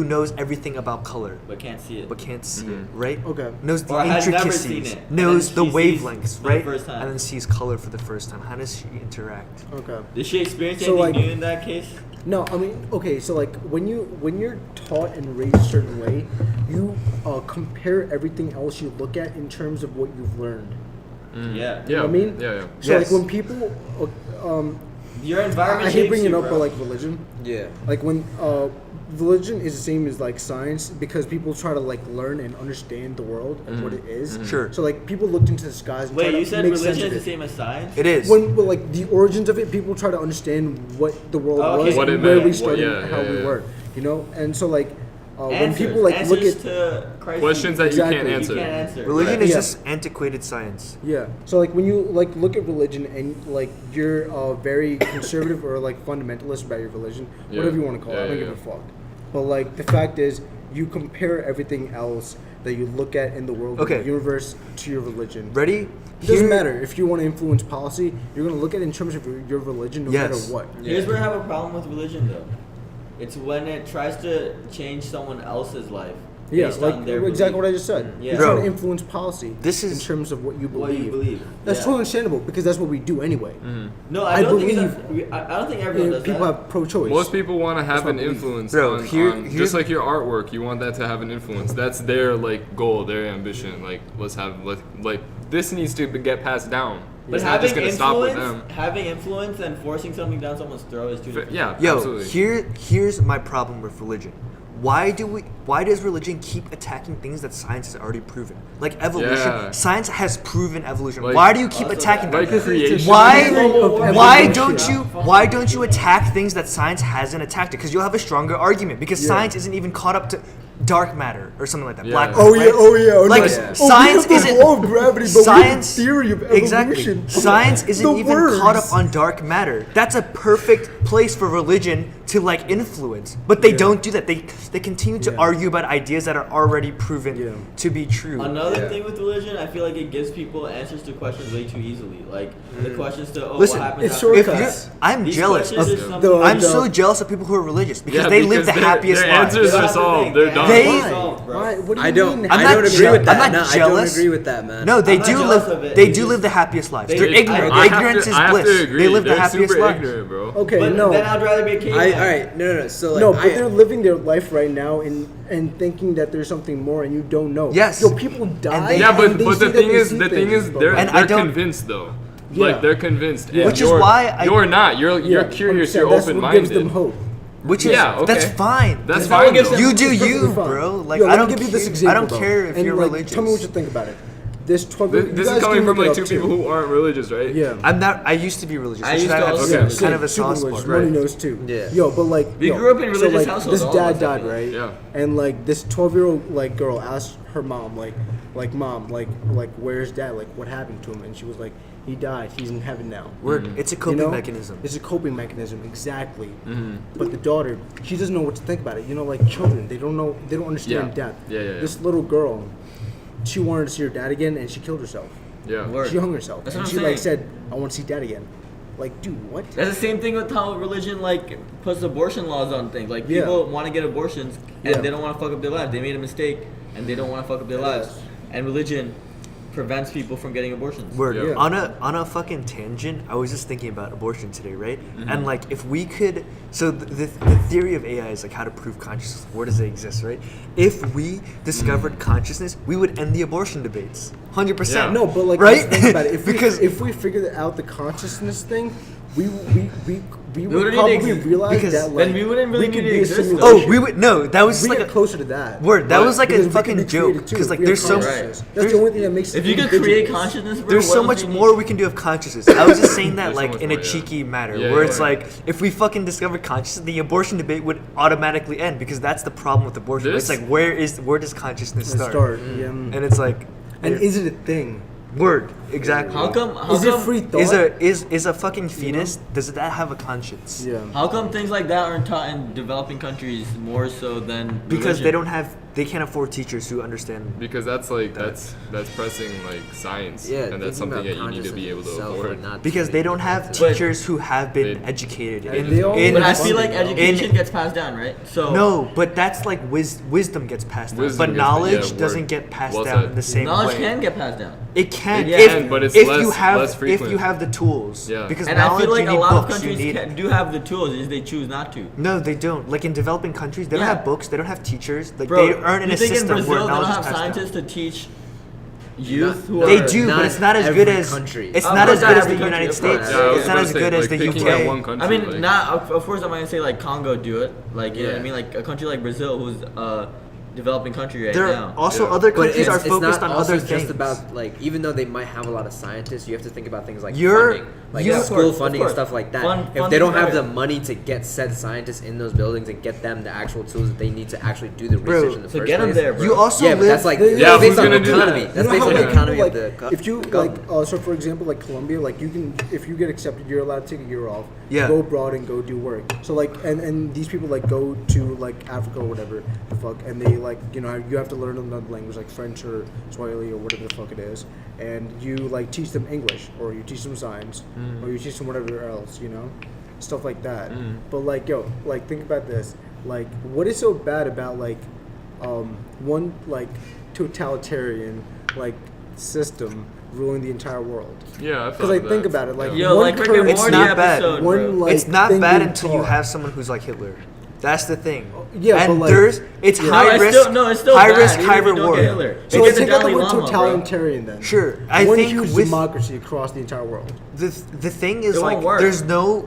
knows everything about color But can't see it. but can't see it, Mhm. right? Okay. Knows the Or has never intricacies, seen it, and knows then the she sees wavelengths, for the right? first time. And then sees color for the first time. How does she interact? Okay. Did she experience So, anything like- new in that case? No, I mean, okay, so like when you're taught and raised a certain way, you compare everything else you look at in terms of what you've learned. Mm. Yeah. Yeah. I mean? Yeah. So Yes. like when people, Your environment I hate shapes bringing you, up, bro. but like religion, Yeah. like when religion is the same as like science because people try to like learn and understand the world and what it is. Sure. So like people looked into the skies. And Wait, tried you to said make religion sense is of the it. same as science? It is. When well, like the origins of it, people try to understand what the world Oh, okay. was What and it where meant. we What- started yeah, and how yeah, we yeah. were, you know. And so like when Answers. people like Answers look at to crises Questions that you Exactly. can't You answer. you can't answer. Religion Right. is Yeah. just antiquated science. yeah, so like when you like look at religion and like you're very conservative or like fundamentalist about your religion, Yeah. whatever you want to call it, I Yeah, don't yeah, give a fuck. But like the fact is, you compare everything else that you look at in the world, Okay. in the universe, to your religion. Ready? It doesn't Here- matter if you want to influence policy. You're gonna look at it in terms of your religion, no Yes. matter what. Here's where I have a problem with religion, though. It's when it tries to change someone else's life. Yeah, based like on their exactly belief. what I just said. Yeah. You're trying Bro, to influence policy. this in is- terms of what you believe. What you believe. That's Yeah. totally understandable because that's what we do anyway. No, I I don't think believe- it's I don't think everyone does People that. have pro-choice. Most people want to have what an I believe. influence Bro, on, here- on here- just like your artwork. You want that to have an influence. That's their like goal, their ambition. Like like this needs to get passed down. But It's not just having gonna stop with influence, them. having influence and forcing something down someone's throat is two different. Yeah, Yo, absolutely. here's my problem with religion. Why do we why does religion keep attacking things that science has already proven? Like evolution, Yeah. science has proven evolution. Like- Why do you keep Also attacking that- them? Like creation. Why Evolution. why don't you attack things that science hasn't attacked? Because you'll have a stronger argument. Because Yeah. science isn't even caught up to dark matter or something like that. Yeah. Black Oh matter, yeah, right? oh yeah. Oh, Like, no. science we have the isn't- law of gravity, but Science we have the theory of exactly. evolution. Science isn't The even words. caught up on dark matter. That's a perfect place for religion to like influence, but they Yeah. don't do that. They continue to Yeah. argue about ideas that are already proven Yeah. to be true. Another Yeah. thing with religion, I feel like it gives people answers to questions way too easily. Like the questions to, Listen, what happens it's after if shortcuts. you, I'm These jealous. questions Of, is the- something- I'm the- so jealous of people who are religious because Yeah, they live the their- happiest their lives. answers are That's the solved. thing. They're They done. They- solved, bro. Why? What do you I don't. mean? I'm I not don't agree jeal- with I'm that. not No, I jealous. don't agree with that, man. No, they I'm not do jealous live. of it. They It's do just- live the happiest lives. they- They're I- ignorant. I have Ignorance is I have bliss. to agree. They live the They're happiest super lives. ignorant, bro. Okay, But no. then I'd rather be a caveman. All right, no. So like, No, but they're living their life right now and thinking that there's something more and you don't know. Yes. Yo, people die. they- Yeah, and but they the say that thing they is, see the thing things, is, but they're like- And I they're don't- convinced though. Yeah. Like they're convinced, and Which is you're, why I- you're not. You're Yeah, curious. 100%. You're That's open what gives minded. them hope. Which is Yeah, okay. that's fine. That's not what fine. gives though. them- You do It's you, perfectly fine. bro. Like Yo, I let don't me give you this care. example. I don't care if and you're like, religious. Tell me what you think about it. This 12. This is coming from like two people who aren't religious, right? Yeah. I'm not. I used to be religious. I which used I to have also be kind of a super soft religious. spot. Money knows too. Yeah. Yo, but like We yo, grew up in so religious like households, this all of us, dad I died, feel like. right? Yeah. And like this 12-year-old like girl asked her mom like mom like where's dad? Like what happened to him? And she was like he died. He's in heaven now. Word. It's a coping You know? mechanism. It's a coping mechanism, exactly. But the daughter, she doesn't know what to think about it. You know, like children, they don't know, they don't understand Yeah. death. Yeah. This little girl, she wanted to see her dad again, and she killed herself. Yeah. Word. She hung herself, That's and what she I'm like saying. said, "I want to see dad again." Like, dude, what? That's the same thing with how religion like puts abortion laws on things. Like Yeah. people want to get abortions and Yeah. they don't want to fuck up their lives. They made a mistake and they don't want to fuck up their lives. And religion prevents people from getting abortions. Word. Yeah. On a fucking tangent, I was just thinking about abortion today, right? And like, if we could, so the theory of AI is like how to prove consciousness. Where does it exist, right? If we discovered consciousness, we would end the abortion debates. 100%. Yeah. No, but like, right? think about it. If because if we figured out the consciousness thing, we would wouldn't need probably to exist. realize Because that like then we wouldn't really could need to be a exist, though. oh, simulation. we would no. That was we like get a closer to that. word. That But- was like Because a we fucking could be joke. creative, too. Because like We there's have so consciousness. That's the only thing that makes us If you could individuals. create consciousness, bro, there's what so else much do you more need? we can do of consciousness. I was just saying that There's so like much in more, a yeah. cheeky manner, Yeah, where yeah, it's yeah. like if we fucking discovered consciousness, the abortion debate would automatically end because that's the problem with abortion. This- It's like where does consciousness Let's start? start. Yeah. And it's like And is it a thing? word exactly. How come? How Is come, it free thought? Is a fucking fetus? Does that have a conscience? Yeah. How come things like that aren't taught in developing countries more so than Because religion? they can't afford teachers who understand. Because that's like that's pressing like science, yeah, and that's thinking something about that you need to be able to consciousness itself, afford. but not Because they don't have to- But- teachers who have been They- educated and in, they all- in But I Funding, feel like bro. education In- gets passed down, right? So No, but that's like wisdom gets passed down. Wisdom But gets- knowledge yeah, doesn't word. get passed Well down said. in the same knowledge way. can get passed down. It can, It if, can, but it's if less- you have less if frequent. you have the tools. Yeah. Because And I knowledge feel like you a need lot of books. You countries need do have the tools, it's just they choose not to. no, they don't. Like in developing countries, they don't Yeah. have books. They don't have teachers. Like Bro, they earn in you a think system in Brazil where they don't knowledge is have passed scientists down. to teach youth who They are do, Not but it's not as good every as country. it's Of not course as not good as every the United country, of States. course. I It's not was as gonna good say, as the like, picking at UK. one country, I mean, like- not of course I'm not gonna say like Congo do it, like you know what I Yeah. mean, like a country like Brazil who's a developing country right There now. are also Yeah. other But countries are focused not on also other just things. about like even though they might have a lot of scientists, you have to think about things like You're- funding, like you- school Of course, funding of and stuff like that. Fund- if they funding's don't have better. the money to get said scientists in those buildings and get them the actual tools that they need to actually do the Bro, research in the so first get them place. there, bro. You also Yeah, live. but that's like Yeah, that's who's based on gonna the do economy. that? That's You know based how on the many economy people, of the like, if you government. like so for example like Colombia, like you can if you get accepted you're allowed to take a year off, Yeah. go abroad and go do work. So like and these people like go to like Africa or whatever the fuck, and they like you know you have to learn another language like French or Swahili or whatever the fuck it is, and you like teach them English or you teach them science or you teach them whatever else, you know, stuff like that. But like yo, like think about this, like what is so bad about like one like totalitarian like system ruling the entire world? Yeah, Because I think about it, like Yo, one like Rick and currency, It's Morty not bad. episode, one bro. like It's not thing bad being until you taught. have someone who's like Hitler. That's the thing. Yeah, and but, like- it's Yeah. high risk. It's still high bad, risk, even high if you don't reward. get Hitler. So They let's get the take out the Dalai word Lama, bro. totalitarian then. Sure, I One think huge with democracy across the entire world. the thing is It won't like work. there's no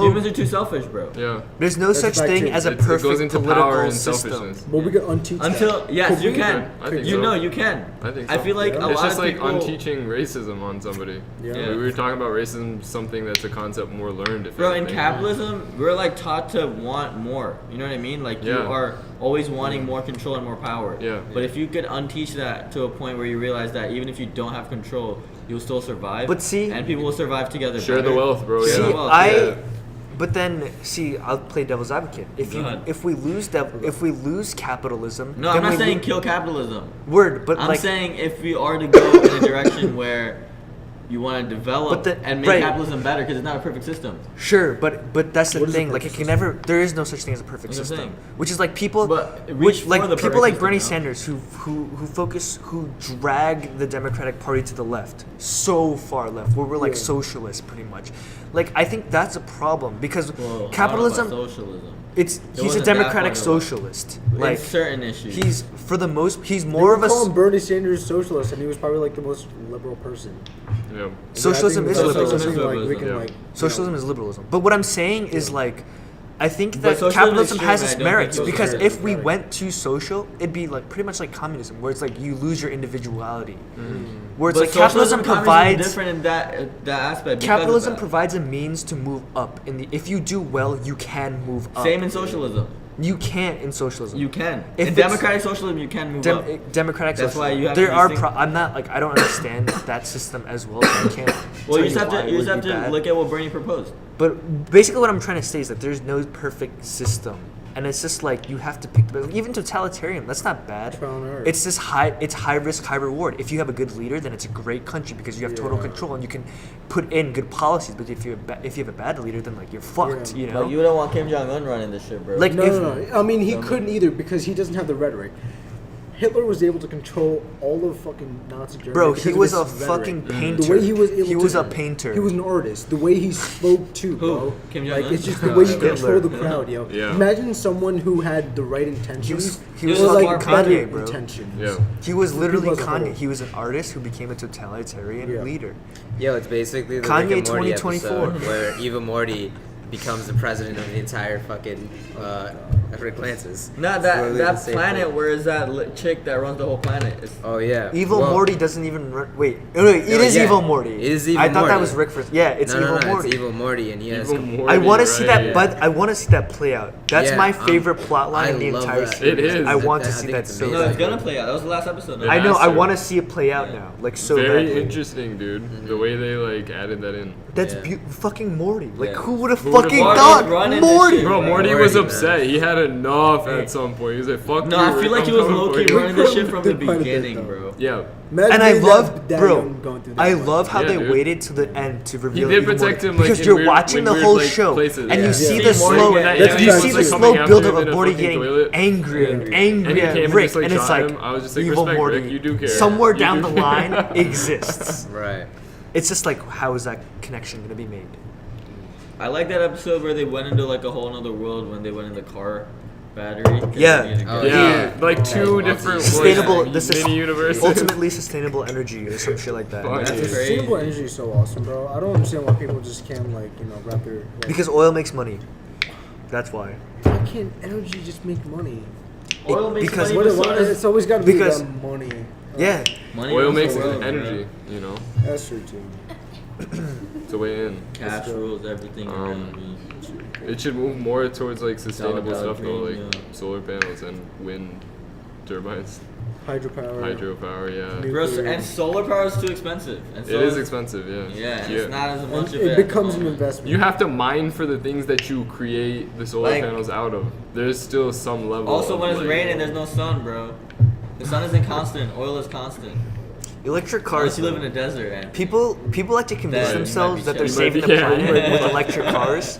Humans are too selfish, bro. Yeah. there's no That's such a fact, thing too. as a It goes perfect into political power and system. selfishness. But we can unteach Until that. yes, Could you we? can. I think You so. know you can. I think I so. feel like Yeah. a It's lot just of like people. unteaching racism on somebody. Yeah. Yeah. We were talking about racism, something that's a concept more learned. If Bro, in anything. capitalism, we're like taught to want more. You know what I mean? Like you Yeah. are always wanting more control and more power. Yeah. But if you could unteach that to a point where you realize that even if you don't have control, you'll still survive. But see- and people will survive together. Share the better. wealth, bro. Share See, the wealth, I. yeah. But then, see, I'll play devil's advocate. Go ahead. If we lose capitalism, No, then I'm not we saying lo- kill capitalism. word, but I'm like saying if we are to go in a direction where you want to develop But the- and make right. capitalism better because it's not a perfect system. sure, but that's the What is a thing. Like, it perfect can never. There is no such thing as a perfect That's what I'm system. saying. Which is like people, But reach which for like the people perfect like system, Bernie you know? Sanders who drag the Democratic Party to the left, so far left, where we're like Yeah. socialists pretty much. Like, I think that's a problem because Well, I don't know capitalism. about socialism. He's a wasn't that democratic far away. socialist. In Like, certain issues. he's he's They more were of a calling Bernie Sanders socialist, and he was probably like the most liberal person. Yeah. Socialism I is think that's liberalism. something, like, we Socialism, can, yeah. like, socialism is liberalism. But what I'm saying is like, I think But that socialism capitalism is has extreme, its I don't merits think because socialism if is we right. went too social, it'd be like pretty much like communism, where it's like you lose your individuality. Where it's But like capitalism socialism and communism provides is different in that aspect. because of capitalism that. provides a means to move up. If you do well, you can move up. Same in socialism. You can't in socialism. You can. If In it's- democratic socialism, you can move up. Democratic That's why socialism. you have there to are. distinct- I'm not like I don't understand that system as well. So I can't. Well, tell you just have why to it you would just have be to bad. look at what Bernie proposed. But basically, what I'm trying to say is that there's no perfect system, and it's just like you have to pick. Even totalitarian, that's not bad. Trial and error. It's just high risk, high reward. If you have a good leader, then it's a great country because you have total Yeah. control and you can put in good policies. But if you have a bad leader, then like you're fucked. Yeah. You know. Like you don't want Kim Jong Un running this shit, bro. Like, No, if- no. I mean, he couldn't either because he doesn't have the rhetoric. Hitler was able to control all of fucking Nazi Germany. Bro, because he of was his a rhetoric. fucking painter. The way he was able He was to, a painter. He was an artist. The way he spoke too, bro. Kim Like Jong-un? it's just the way he Hitler. controlled the crowd, yo. Yeah. Imagine someone who had the right intentions. He was or, fucking like Kanye, better bro. intentions. Yeah. He was literally People as a Kanye. whole. He was an artist who became a totalitarian Yeah. leader. Yo, it's basically the Kanye Rick and Morty 2024. episode where Eva Morty becomes the president of the entire fucking Rick Lance's. Not It's that literally the that same planet. thing. Where is that chick that runs the whole planet? It's, Oh yeah. Evil Well, Morty doesn't even run. Wait, it is yeah. Evil Morty. It is Evil I thought that Morty. was Rick first. Yeah, it's no, Evil no, Morty. It's Evil Morty, and he has. Evil Morty, I want to see that, right. but I want to see that play out. That's Yeah, my favorite plot line I in the love entire that. series. It is. I want to I see think that it's so amazing. no, it's bad. gonna play out. That was the last episode. It I know. has I to. want to see it play out now, like so Very badly. interesting, dude. The way they like added that in. That's Yeah. fucking Morty. Like Yeah. who would have Who would've fucking thought? thought Morty's running this Morty? shit, Bro, Morty Morty, was man. upset. He had enough Hey. at some point. He was like, "Fuck No, you." I feel Rick, like I'm he was coming low for key you." running this shit from the Did quite a bit, beginning, though. bro. Yeah. Imagine And I that- love, that bro. young going through that I much. love how Yeah, they dude. waited to the end to reveal. did Evil protect Morty. him, like, because in you're weird- watching in the weird, whole like, show, places. and Yeah. you see See the Morty slow, get- that you That's see tragic. the like, slow coming after build him up in of a Morty fucking getting toilet. angrier and And angrier he at came and Rick, just, like, and it's shot like him. I was just like, Evil respect, Morty. Rick, you do care. Somewhere You down do the care. line exists. Right. It's just like, how is that connection gonna be made? I like that episode where they went into like a whole other world when they went in the car battery. 'cause Yeah. they needed to Oh, go. Yeah, like Oh, two that's different Sustainable, like, this is mini universes. ultimately sustainable energy or some shit like that. Fuck That's yeah. crazy. Sustainable energy is so awesome, bro. I don't understand why people just can't wrap their. Like, Because oil makes money. That's why. why can't energy just make money? Oil makes because- money. What, but so does it's always got to be because- about money. Yeah. money Oil rules the makes world, energy, bro. you know. That's true too. It's a way in. Cash rules everything around me. It should move more towards like sustainable Dollar stuff though, like green, yeah. solar panels and wind turbines, Hydropower. hydropower. Yeah, Nuclear. Bro, and solar power is too expensive. And it so is expensive. Yeah. Yeah, it's not as And much of it it. at the becomes an moment. investment. You have to mine for the things that you create the solar Like- panels out of. There's still some level. Also, of, when it's like- raining, there's no sun, bro. The sun isn't constant. Oil is constant. Electric Unless cars. you live in a desert. And People like to convince That themselves might that be they're shit. saving the Yeah, planet yeah. with electric cars,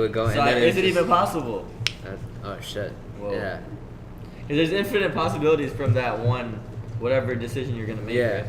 would go. So and then is it just- even possible? Oh shit. Whoa. Yeah. 'Cause there's infinite possibilities from that one, whatever decision you're gonna make. Yeah. right?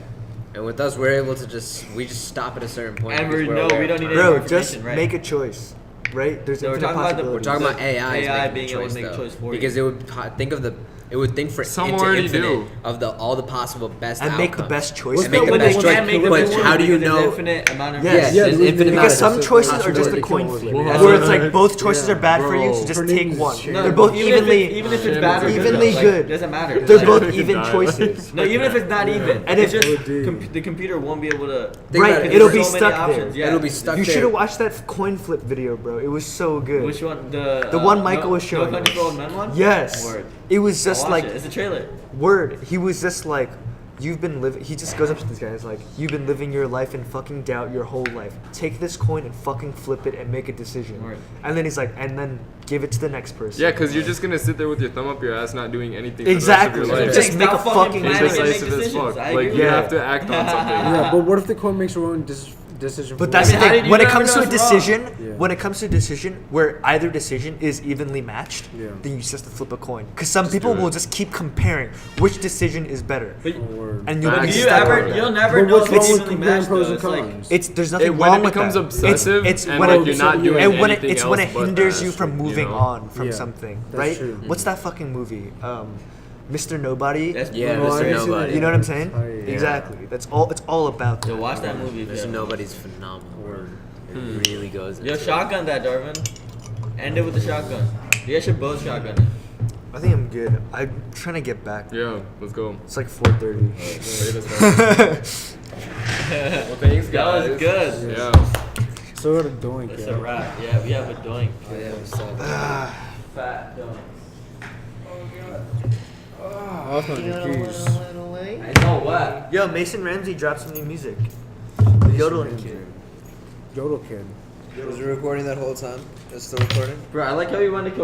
And with us, we're able to just stop at a certain point. And because we we're know aware we of don't need time. any more Bro, just information, right? make a choice, right? There's So we're infinite talking about the- possibilities. We're talking about AI. AI making being able to choice, make a though. choice for you. because it would think of the It would think for Some into already infinite do. of all the possible best And outcomes. make the best choice. And make the When best you choice. can't make the But best how do you choice, there's know? infinite amount of Yes. Yeah, There's dude, infinite Because some amount of choices are just a possibility. coin Whoa. flip, Whoa. where it's like both choices Yeah. are bad for you, Bro. so just Her take name's one. Shannon. They're both even evenly. if it's bad or good, Evenly like, good. doesn't matter. They're Like, both Like, even die. choices. No, even if it's not even, And it's if- just Oh, the computer won't be able to. Think Right, about it. it'll There's be so many stuck options, there. Yeah. It'll be stuck You there. should have watched that coin flip video, bro. It was so good. Which one? The one Michael was showing No Country us. for Old Men one. Yes. Word. It was I'll just watch like it. It's a trailer. word. He was just like, you've been living. He just goes up to this guy. And is like, you've been living your life in fucking doubt your whole life. Take this coin and fucking flip it and make a decision. Word. And then he's like, and then give it to the next person. Yeah, because you're just gonna sit there with your thumb up your ass, not doing anything. Exactly. For the rest of your life. Just Stop make a fucking planning and decision. make Indecisive as decisions. fuck. I Like agree you with have that. to act on something. Yeah, but what if the coin makes the wrong decision? But that's I mean, the how thing. did you When it ever comes to know a it's wrong? decision, Yeah. when it comes to a decision where either decision is evenly matched, Yeah. then you just have to flip a coin. Because some Just people do it. will just keep comparing which decision is better, But and you'll be Facts. you stuck ever, on that. you'll never But know what's if wrong it's with evenly comparing matched. pros Though. and It's like cons? It's there's nothing When wrong it with becomes that. obsessive it's and when like it- you're not doing and when anything it's when it else but hinders that, you from you moving know? on from Yeah, something, that's right? true. What's that fucking movie? Mr. Nobody. That's Yeah, brutal. Mr. I see Nobody. that. You know what I'm saying? Oh, yeah. Exactly. That's all. It's all about Yo, that. watch that movie. if you Mr. haven't. Nobody's phenomenal. It really goes. Yo, into shotgun that, Darvin. End it with the shotgun. You guys should both shotgun it. I think I'm good. I'm trying to get back. Yeah, let's go. It's like 4:30. Wait a second. Well, thanks, That guys. was good. Yeah. So got a doink. It's Yeah. a wrap. Yeah, we have a doink. Oh, yeah, we saw Fat doink. Jeez. I know what. Yo, Mason Ramsey dropped some new music. The yodeling kid. Yodel kid. Was it recording that whole time? It's still recording? Bro, I like how you want to